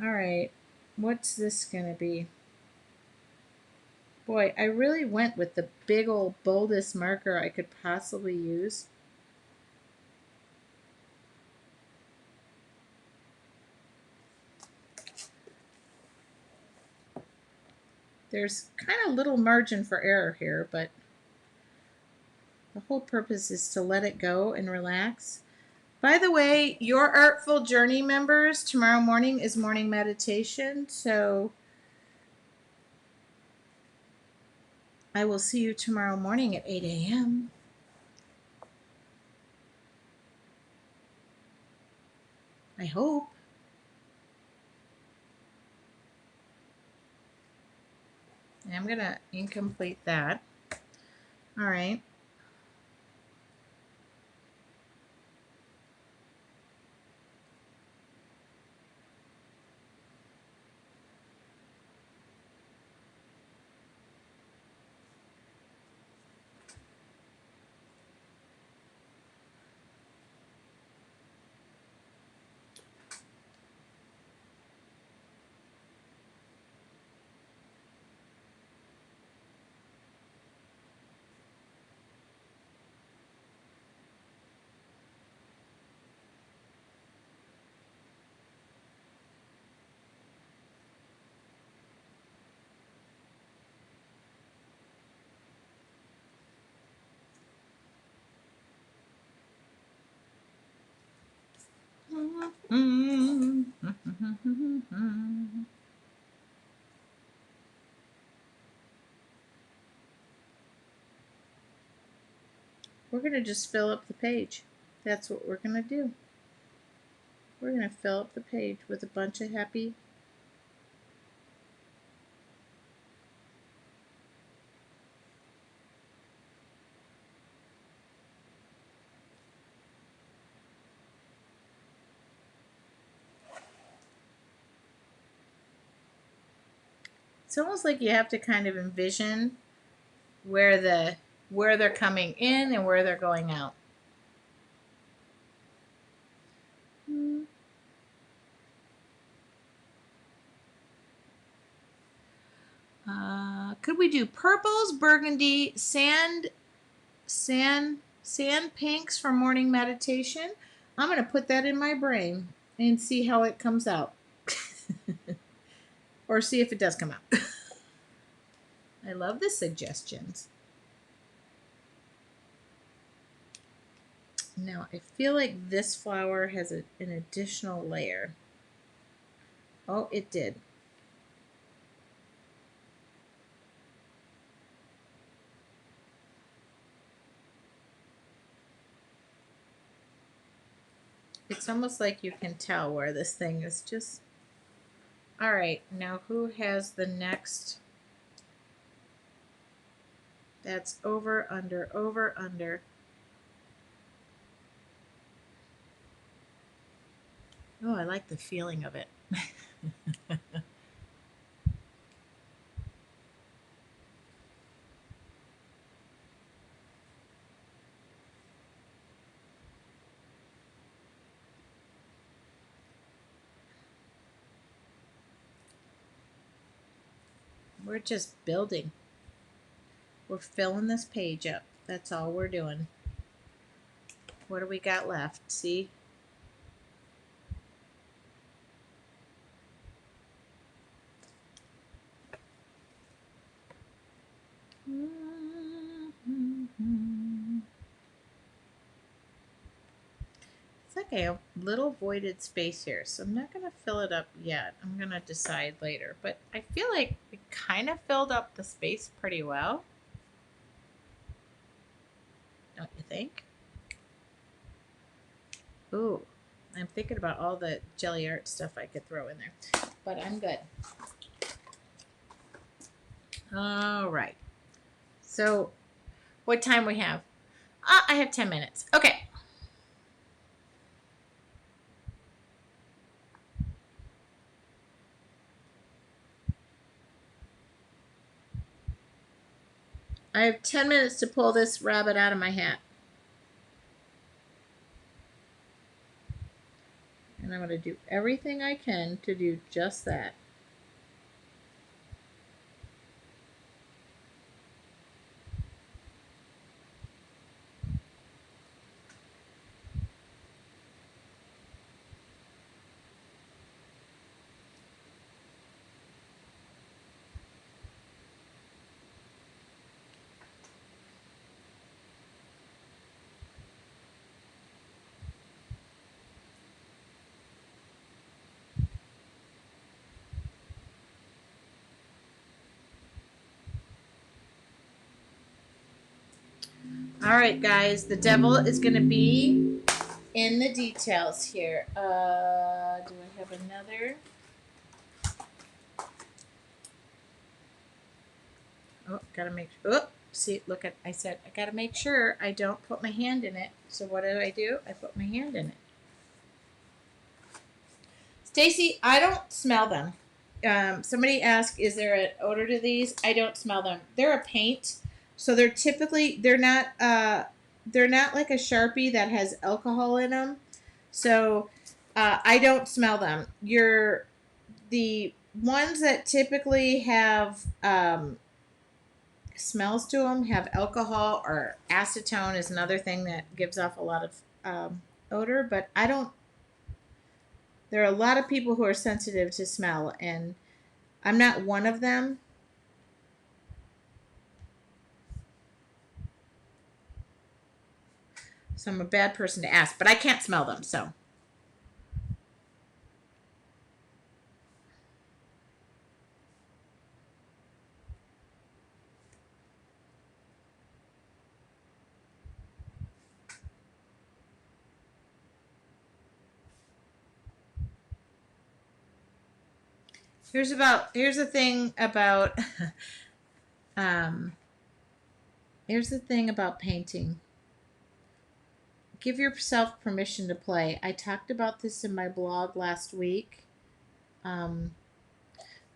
Speaker 1: All right, what's this gonna be? Boy, I really went with the big old boldest marker I could possibly use. There's kind of little margin for error here, but The whole purpose is to let it go and relax. By the way, your Artful Journey members, tomorrow morning is morning meditation, so I will see you tomorrow morning at 8 a.m. I hope. And I'm going to incomplete that. All right. We're going to just fill up the page. That's what we're going to do. We're going to fill up the page with a bunch of happy. It's almost like you have to kind of envision where they're coming in and where they're going out. Could we do purples, burgundy, sand pinks for morning meditation? I'm going to put that in my brain and see how it comes out. Or see if it does come out. I love the suggestions. Now, I feel like this flower has an additional layer. Oh, it did. It's almost like you can tell where this thing is just... All right, now who has the next? That's over, under, over, under. Oh, I like the feeling of it. We're just building. We're filling this page up. That's all we're doing. What do we got left? See? It's like a little voided space here, so I'm not going to fill it up yet. I'm going to decide later. But I feel like we kind of filled up the space pretty well. Don't you think? Ooh, I'm thinking about all the jelly art stuff I could throw in there. But I'm good. All right. So, what time we have? I have 10 minutes. Okay. I have 10 minutes to pull this rabbit out of my hat. And I'm going to do everything I can to do just that. All right, guys, the devil is going to be in the details here. Do I have another? Oh, gotta make sure. Oh, see, look at, I said, I gotta make sure I don't put my hand in it. So what do? I put my hand in it. Stacy, I don't smell them. Somebody asked, is there an odor to these? I don't smell them. They're a paint. So they're not like a Sharpie that has alcohol in them. So, I don't smell them. The ones that typically have, smells to them have alcohol, or acetone is another thing that gives off a lot of, odor, but I don't. There are a lot of people who are sensitive to smell, and I'm not one of them. So I'm a bad person to ask, but I can't smell them. So here's the thing about um, here's the thing about painting. Give yourself permission to play. I talked about this in my blog last week. Um,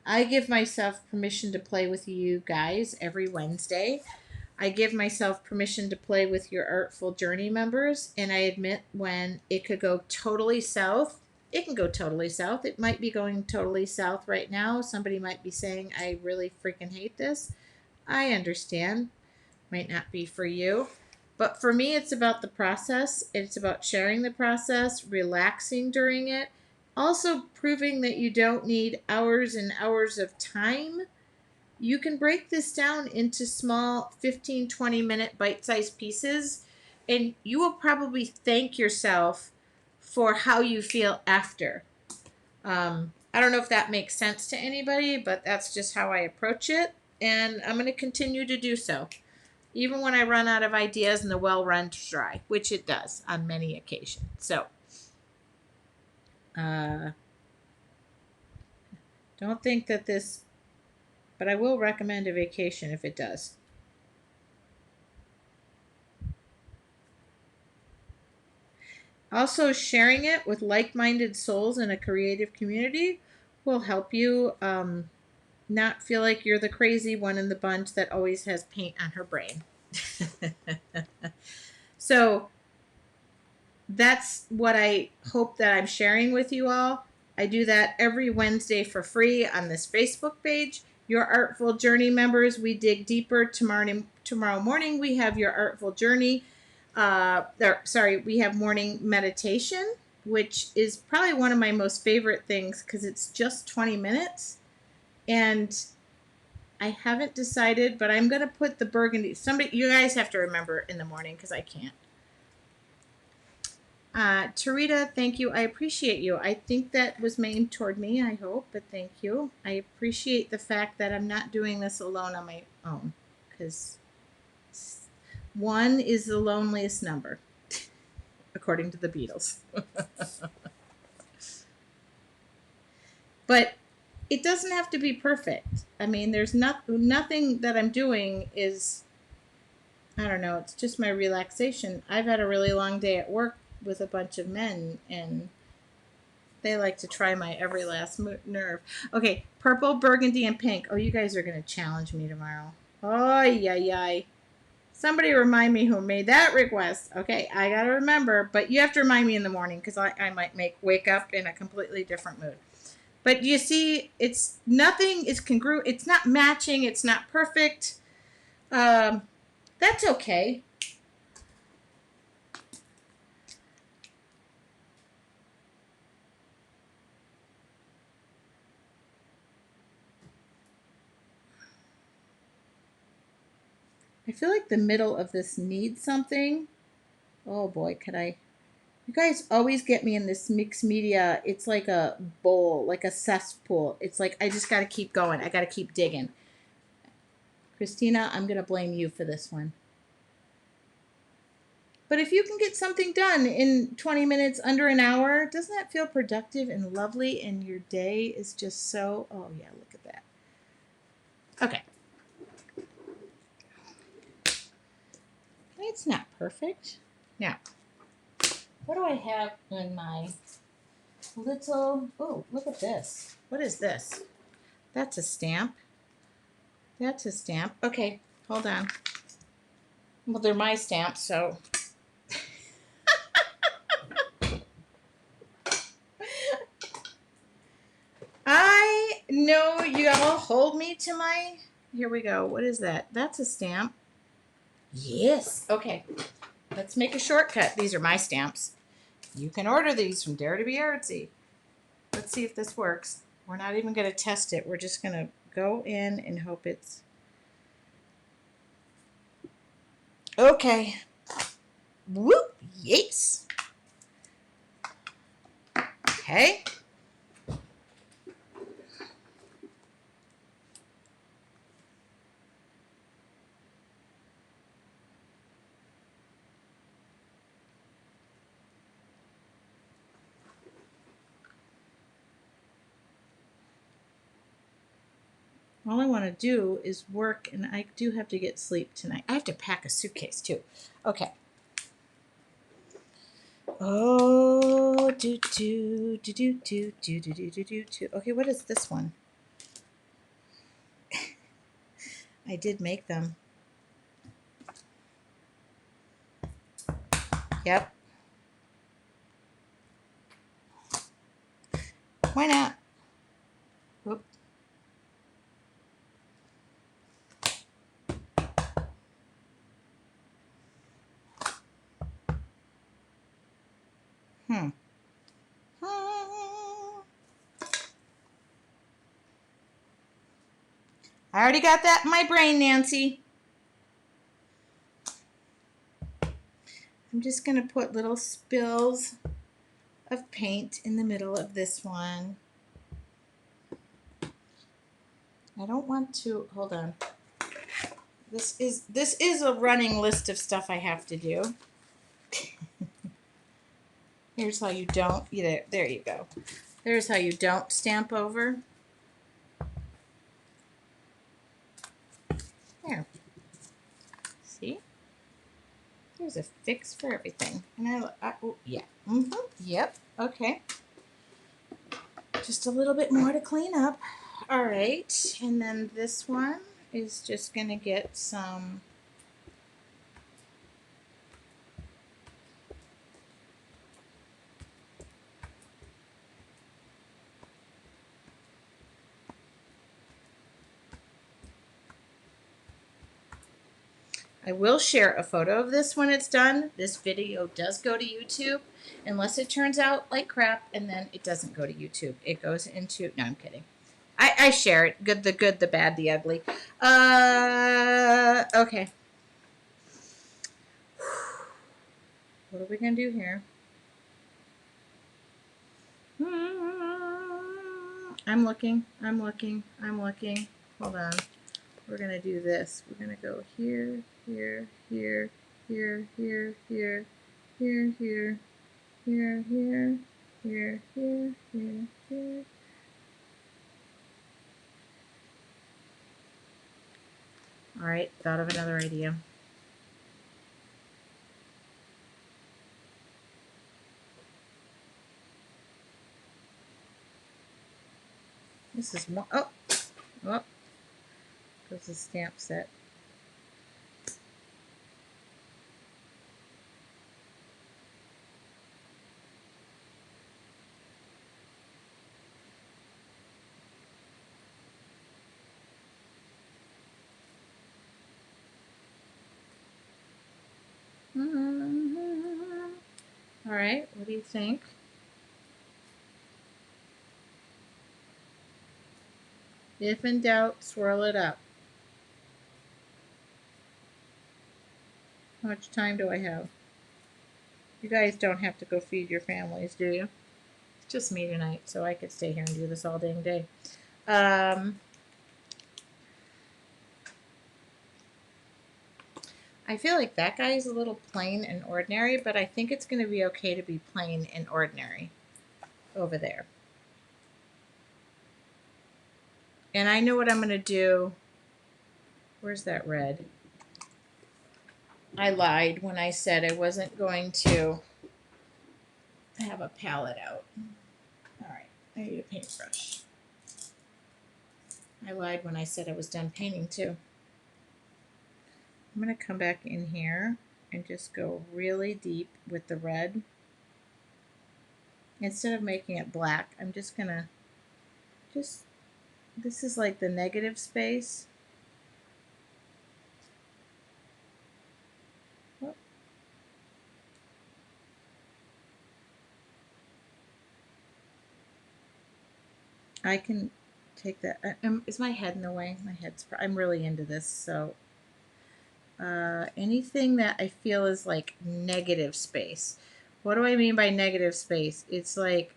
Speaker 1: I give myself permission to play with you guys every Wednesday. I give myself permission to play with your Artful Journey members, and I admit when it could go totally south. It can go totally south. It might be going totally south right now. Somebody might be saying, I really freaking hate this. I understand. Might not be for you. But for me, it's about the process. It's about sharing the process, relaxing during it, also proving that you don't need hours and hours of time. You can break this down into small 15, 20-minute bite-sized pieces, and you will probably thank yourself for how you feel after. I don't know if that makes sense to anybody, but that's just how I approach it, and I'm going to continue to do so. Even when I run out of ideas and the well runs dry, which it does on many occasions. So, don't think that this, but I will recommend a vacation if it does. Also, sharing it with like minded souls in a creative community will help you not feel like you're the crazy one in the bunch that always has paint on her brain. So, that's what I hope that I'm sharing with you all. I do that every Wednesday for free on this Facebook page. Your Artful Journey members, we dig deeper. Tomorrow morning, we have your Artful Journey. We have morning meditation, which is probably one of my most favorite things because it's just 20 minutes. And I haven't decided, but I'm going to put the burgundy. You guys have to remember in the morning because I can't. Tarita, thank you. I appreciate you. I think that was aimed toward me, I hope, but thank you. I appreciate the fact that I'm not doing this alone on my own, because one is the loneliest number, according to the Beatles. But it doesn't have to be perfect. I mean, there's nothing that I'm doing is, I don't know, it's just my relaxation. I've had a really long day at work with a bunch of men, and they like to try my every last nerve. Okay, purple, burgundy, and pink. Oh, you guys are going to challenge me tomorrow. Oh, yeah. Somebody remind me who made that request. Okay, I got to remember, but you have to remind me in the morning because I might wake up in a completely different mood. But you see, it's nothing is congruent. It's not matching. It's not perfect. That's okay. I feel like the middle of this needs something. Oh boy, could I? You guys always get me in this mixed media. It's like a bowl, like a cesspool. It's like I just got to keep going. I got to keep digging. Christina, I'm going to blame you for this one. But if you can get something done in 20 minutes, under an hour, doesn't that feel productive and lovely? And your day is just so, oh yeah, look at that. Okay. It's not perfect. Now, what do I have in my little, oh, look at this. What is this? That's a stamp. That's a stamp. Okay, hold on. Well, they're my stamps, so. I know you all hold me to my, here we go. What is that? That's a stamp. Yes. Okay, let's make a shortcut. These are my stamps. You can order these from Dare to Be Artsy. Let's see if this works. We're not even going to test it. We're just going to go in and hope it's... Okay. Whoop. Yes. Okay. All I want to do is work, and I do have to get sleep tonight. I have to pack a suitcase too. Okay. Oh, do do do do do do do do do do do. Okay, what is this one? I did make them. Yep. Why not? Whoop. Hmm. I already got that in my brain, Nancy. I'm just going to put little spills of paint in the middle of this one. I don't want to, hold on. This is a running list of stuff I have to do. Here's how you don't, there you go. There's how you don't stamp over. There. See? There's a fix for everything. And oh, yeah. Yep. Okay. Just a little bit more to clean up. All right. And then this one is just going to get some... I will share a photo of this when it's done. This video does go to YouTube, unless it turns out like crap, and then it doesn't go to YouTube. It goes into... No, I'm kidding. I share it. The good, the bad, the ugly. Okay. What are we going to do here? I'm looking. Hold on. We're going to do this. We're going to go here, here, here, here, here, here, here, here, here, here, here, here, here, here. All right, thought of another idea. This is one. Oh, there's a stamp set. All right, what do you think? If in doubt, swirl it up. How much time do I have? You guys don't have to go feed your families, do you? It's just me tonight, so I could stay here and do this all dang day. I feel like that guy is a little plain and ordinary, but I think it's going to be okay to be plain and ordinary over there. And I know what I'm going to do. Where's that red? I lied when I said I wasn't going to have a palette out. All right, I need a paintbrush. I lied when I said I was done painting too. I'm going to come back in here and just go really deep with the red. Instead of making it black, I'm just going to this is like the negative space. Oh. I can take that. Is my head in the way? My head's. I'm really into this, so anything that I feel is like negative space. What do I mean by negative space? It's like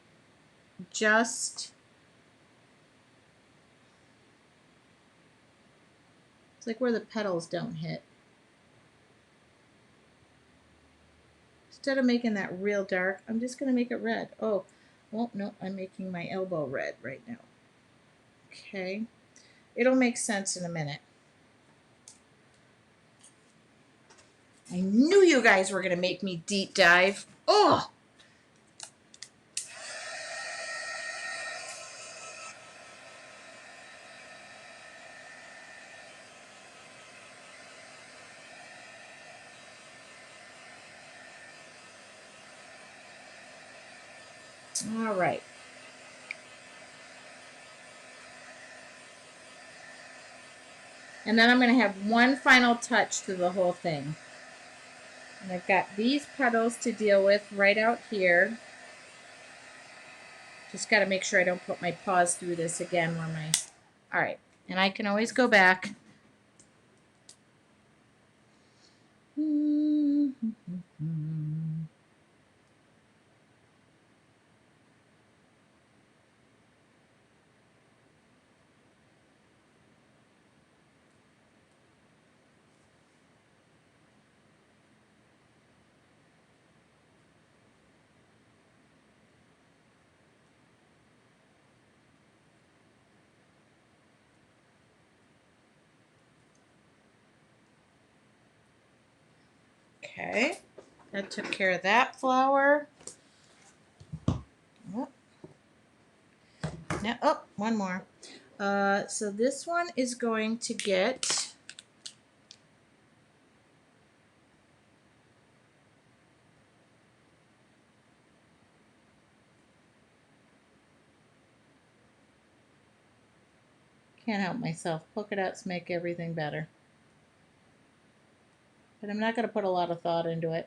Speaker 1: just. It's like where the petals don't hit. Instead of making that real dark, I'm just going to make it red. Oh, well, no, I'm making my elbow red right now. Okay. It'll make sense in a minute. I knew you guys were going to make me deep dive. Oh! All right. And then I'm going to have one final touch to the whole thing. And I've got these petals to deal with right out here. Just got to make sure I don't put my paws through this again where my... All right. And I can always go back. Okay, that took care of that flower. Oh. Now, oh, one more. So this one is going to get... Can't help myself. Polka dots make everything better. But I'm not going to put a lot of thought into it.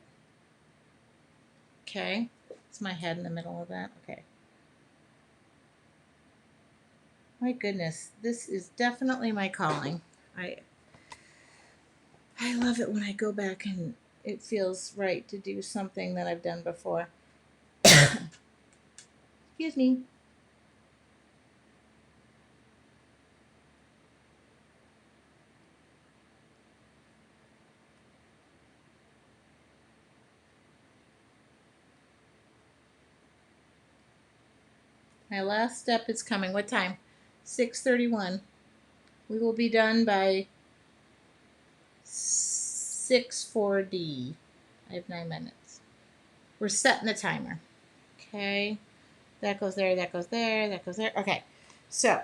Speaker 1: Okay, it's my head in the middle of that. Okay. My goodness, this is definitely my calling. I love it when I go back and it feels right to do something that I've done before. Excuse me. My last step is coming. What time? 6:31. We will be done by 6:40. I have 9 minutes. We're setting the timer. Okay. That goes there, that goes there, that goes there. Okay. So,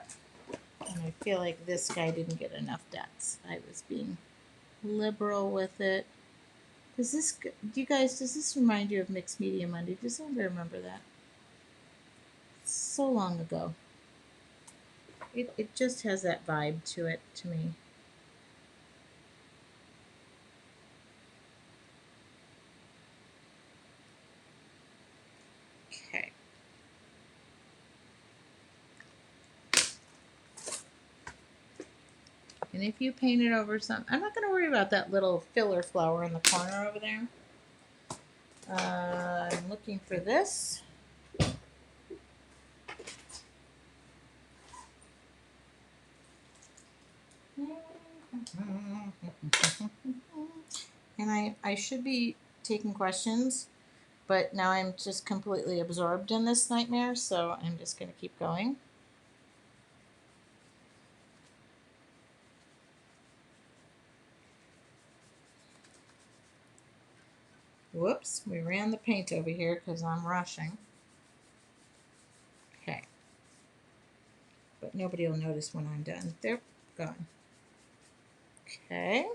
Speaker 1: and I feel like this guy didn't get enough dots. I was being liberal with it. Does this remind you of Mixed Media Monday? Does anybody remember that? So long ago. It just has that vibe to it to me. Okay. And if you paint it over some, I'm not going to worry about that little filler flower in the corner over there. I'm looking for this. And I should be taking questions, but now I'm just completely absorbed in this nightmare, so I'm just going to keep going. Whoops, we ran the paint over here because I'm rushing. Okay. But nobody will notice when I'm done. They're gone. Okay.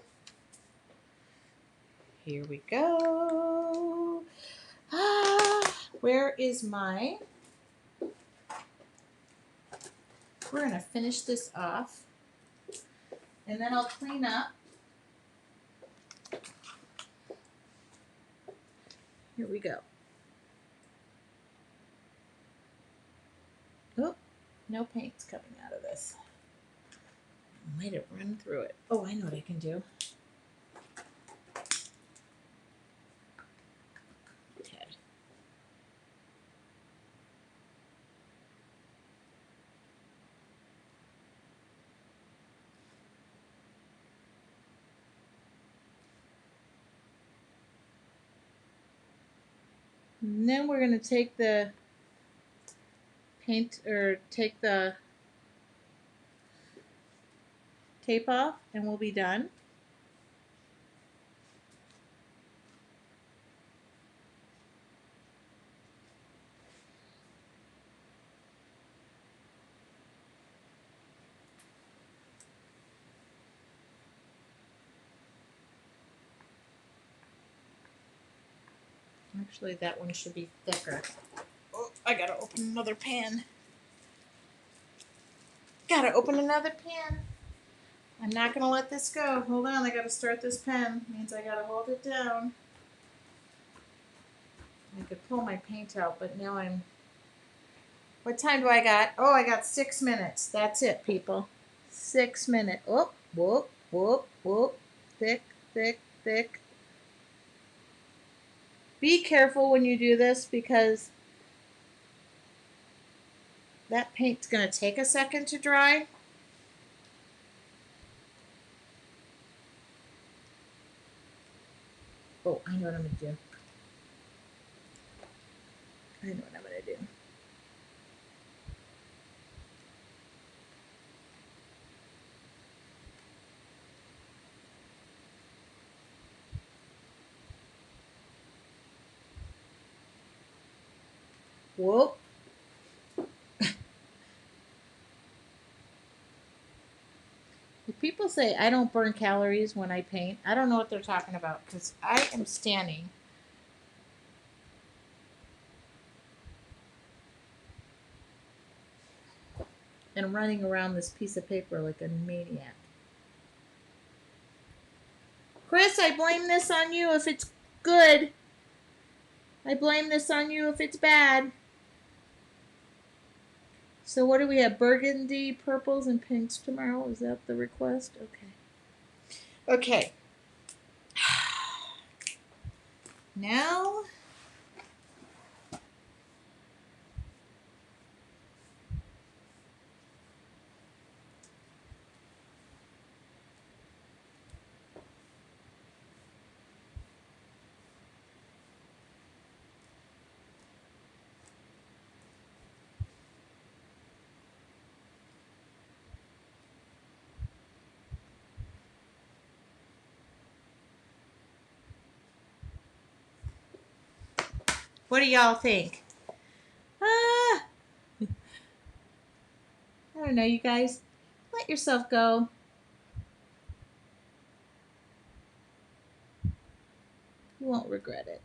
Speaker 1: Here we go. Where is my... We're going to finish this off. And then I'll clean up. Here we go. Oh, no paint's coming out of this. I might have run through it. Oh, I know what I can do. Okay. And then we're going to take the paint, or take the tape off, and we'll be done. Actually, that one should be thicker. Oh, I gotta open another pan. Gotta open another pan. I'm not gonna let this go. Hold on, I gotta start this pen. Means I gotta hold it down. I could pull my paint out, but now I'm... What time do I got? Oh, I got 6 minutes. That's it, people. 6 minutes. Oh, whoop, whoop, whoop. Thick, thick, thick. Be careful when you do this because that paint's gonna take a second to dry. Oh, I know what I'm gonna do. I know what I'm gonna do. Whoop. If people say I don't burn calories when I paint, I don't know what they're talking about because I am standing and running around this piece of paper like a maniac. Chris, I blame this on you if it's good. I blame this on you if it's bad. So what do we have? Burgundy, purples, and pinks tomorrow? Is that the request? Okay. Okay. Now... What do y'all think? I don't know, you guys. Let yourself go. You won't regret it.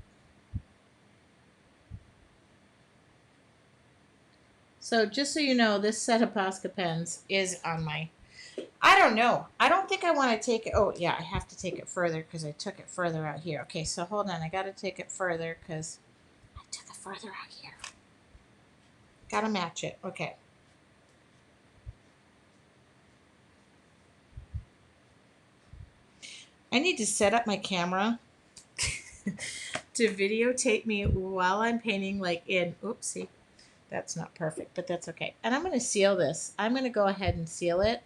Speaker 1: So just so you know, this set of Posca pens is on my... I don't know. I don't think I want to take it. Oh, yeah, I have to take it further because I took it further out here. Okay, so hold on. I got to take it further because I took it further out here. Got to match it. Okay. I need to set up my camera to videotape me while I'm painting, like in... Oopsie. That's not perfect, but that's okay. And I'm going to seal this. I'm going to go ahead and seal it.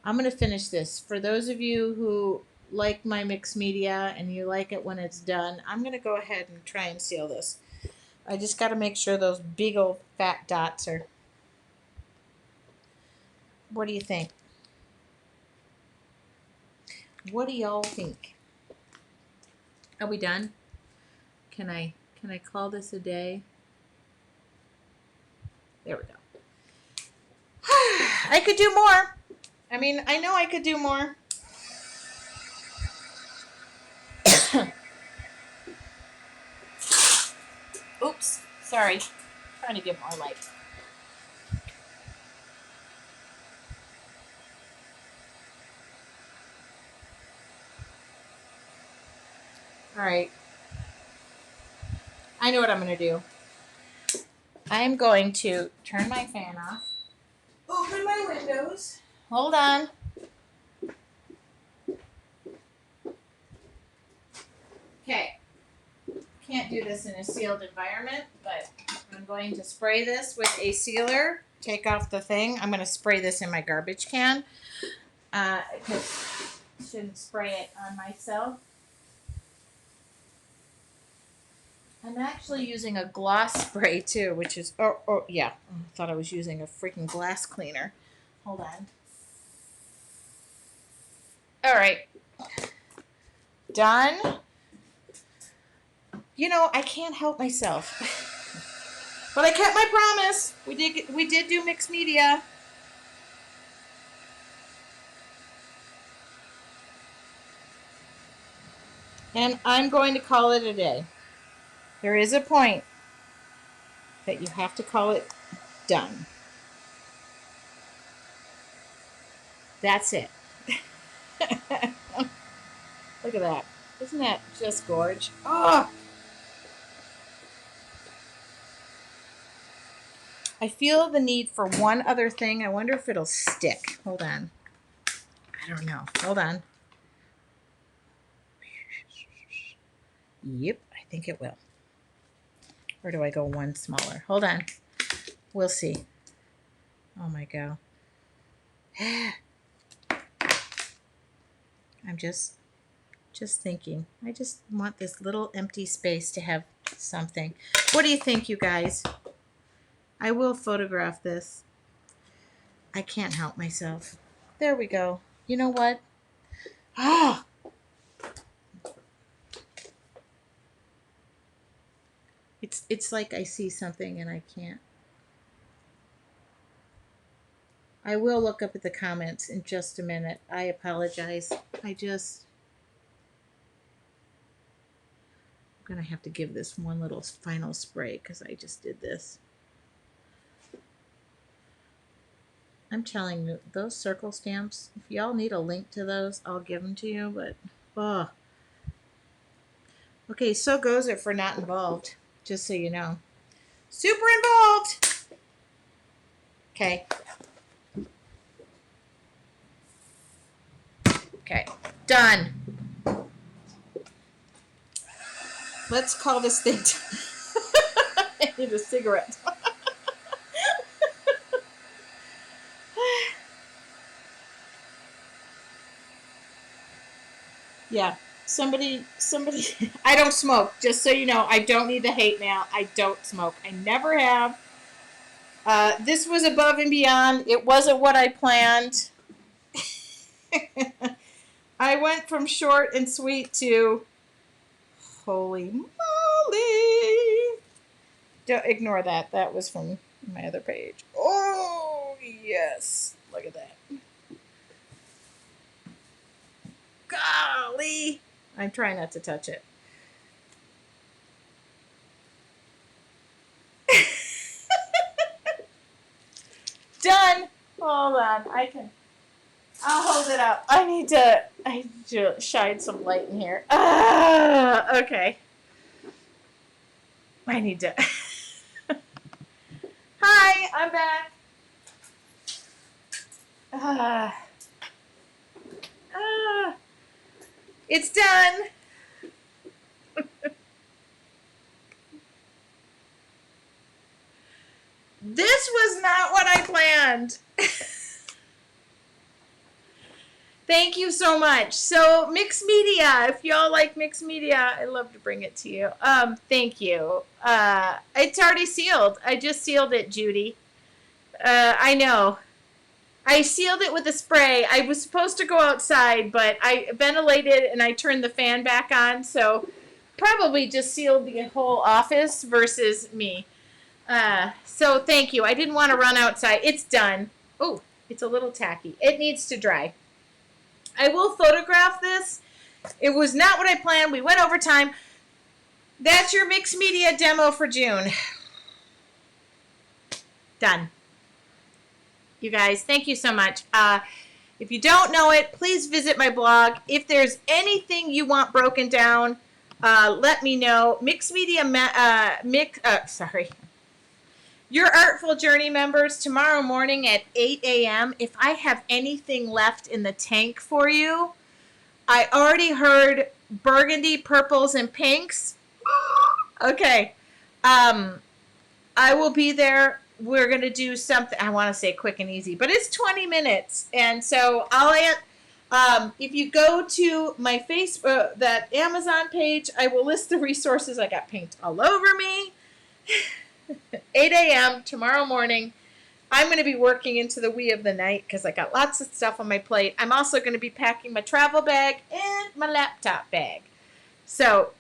Speaker 1: I'm going to finish this. For those of you who like my mixed media and you like it when it's done, I'm going to go ahead and try and seal this. I just got to make sure those big old fat dots are. What do you think? What do y'all think? Are we done? Can I call this a day? There we go. I could do more. I mean, I know I could do more. Oops, sorry. Trying to get more light. All right. I know what I'm going to do. I'm going to turn my fan off. Open my windows. Hold on. Okay. Can't do this in a sealed environment, but I'm going to spray this with a sealer. Take off the thing. I'm going to spray this in my garbage can. Because I shouldn't spray it on myself. I'm actually using a gloss spray too, which is, yeah. I thought I was using a freaking glass cleaner. Hold on. All right. Done. You know, I can't help myself. But I kept my promise. We did do mixed media. And I'm going to call it a day. There is a point that you have to call it done. That's it. Look at that. Isn't that just gorge? Oh! I feel the need for one other thing. I wonder if it'll stick. Hold on. I don't know. Hold on. Yep, I think it will. Or do I go one smaller? Hold on. We'll see. Oh my God. I'm just thinking. I just want this little empty space to have something. What do you think, you guys? I will photograph this. I can't help myself. There we go. You know what? Ah! It's like I see something and I can't. I will look up at the comments in just a minute. I apologize. I'm going to have to give this one little final spray because I just did this. I'm telling you, those circle stamps, if y'all need a link to those, I'll give them to you, but, oh. Okay, so goes it for not involved, just so you know. Super involved! Okay. Okay, done. Let's call this thing I need a cigarette. Yeah, somebody, I don't smoke, just so you know. I don't need the hate mail. I don't smoke. I never have. This was above and beyond. It wasn't what I planned. I went from short and sweet to holy moly. Don't ignore that. That was from my other page. Oh, yes. Look at that. Golly. I'm trying not to touch it. Done. Hold on. I'll hold it up. I need to shine some light in here. Okay. I need to. Hi, I'm back. It's done. This was not what I planned. Thank you so much. So mixed media, if y'all like mixed media, I love to bring it to you. Thank you. It's already sealed. I just sealed it, Judy. I know. I sealed it with a spray. I was supposed to go outside, but I ventilated and I turned the fan back on, so probably just sealed the whole office versus me. So thank you. I didn't want to run outside. It's done. Oh, it's a little tacky. It needs to dry. I will photograph this. It was not what I planned. We went over time. That's your mixed media demo for June. Done. You guys, thank you so much. If you don't know it, please visit my blog. If there's anything you want broken down, let me know. Mixed media, sorry. Your Artful Journey members, tomorrow morning at 8 a.m., if I have anything left in the tank for you, I already heard burgundy, purples, and pinks. Okay. I will be there. We're going to do something. I want to say quick and easy, but it's 20 minutes. And so if you go to my Facebook, that Amazon page, I will list the resources. I got paint all over me. 8 a.m. tomorrow morning. I'm going to be working into the wee of the night because I got lots of stuff on my plate. I'm also going to be packing my travel bag and my laptop bag. So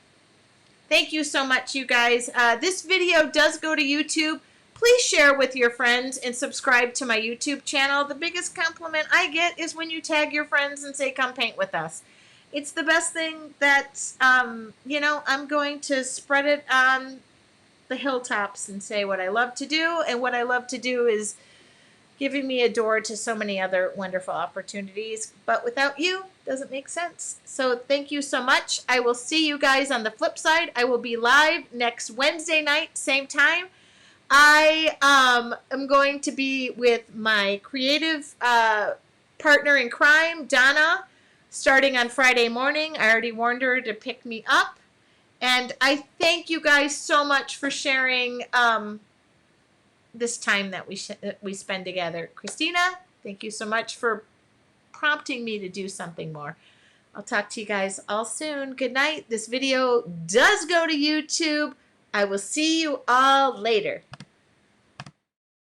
Speaker 1: thank you so much, you guys. This video does go to YouTube. Please share with your friends and subscribe to my YouTube channel. The biggest compliment I get is when you tag your friends and say, come paint with us. It's the best thing that, I'm going to spread it on the hilltops and say what I love to do. And what I love to do is giving me a door to so many other wonderful opportunities. But without you, doesn't make sense. So thank you so much. I will see you guys on the flip side. I will be live next Wednesday night, same time. I am going to be with my creative partner in crime, Donna, starting on Friday morning. I already warned her to pick me up. And I thank you guys so much for sharing this time that we spend together. Christina, thank you so much for prompting me to do something more. I'll talk to you guys all soon. Good night. This video does go to YouTube. I will see you all later.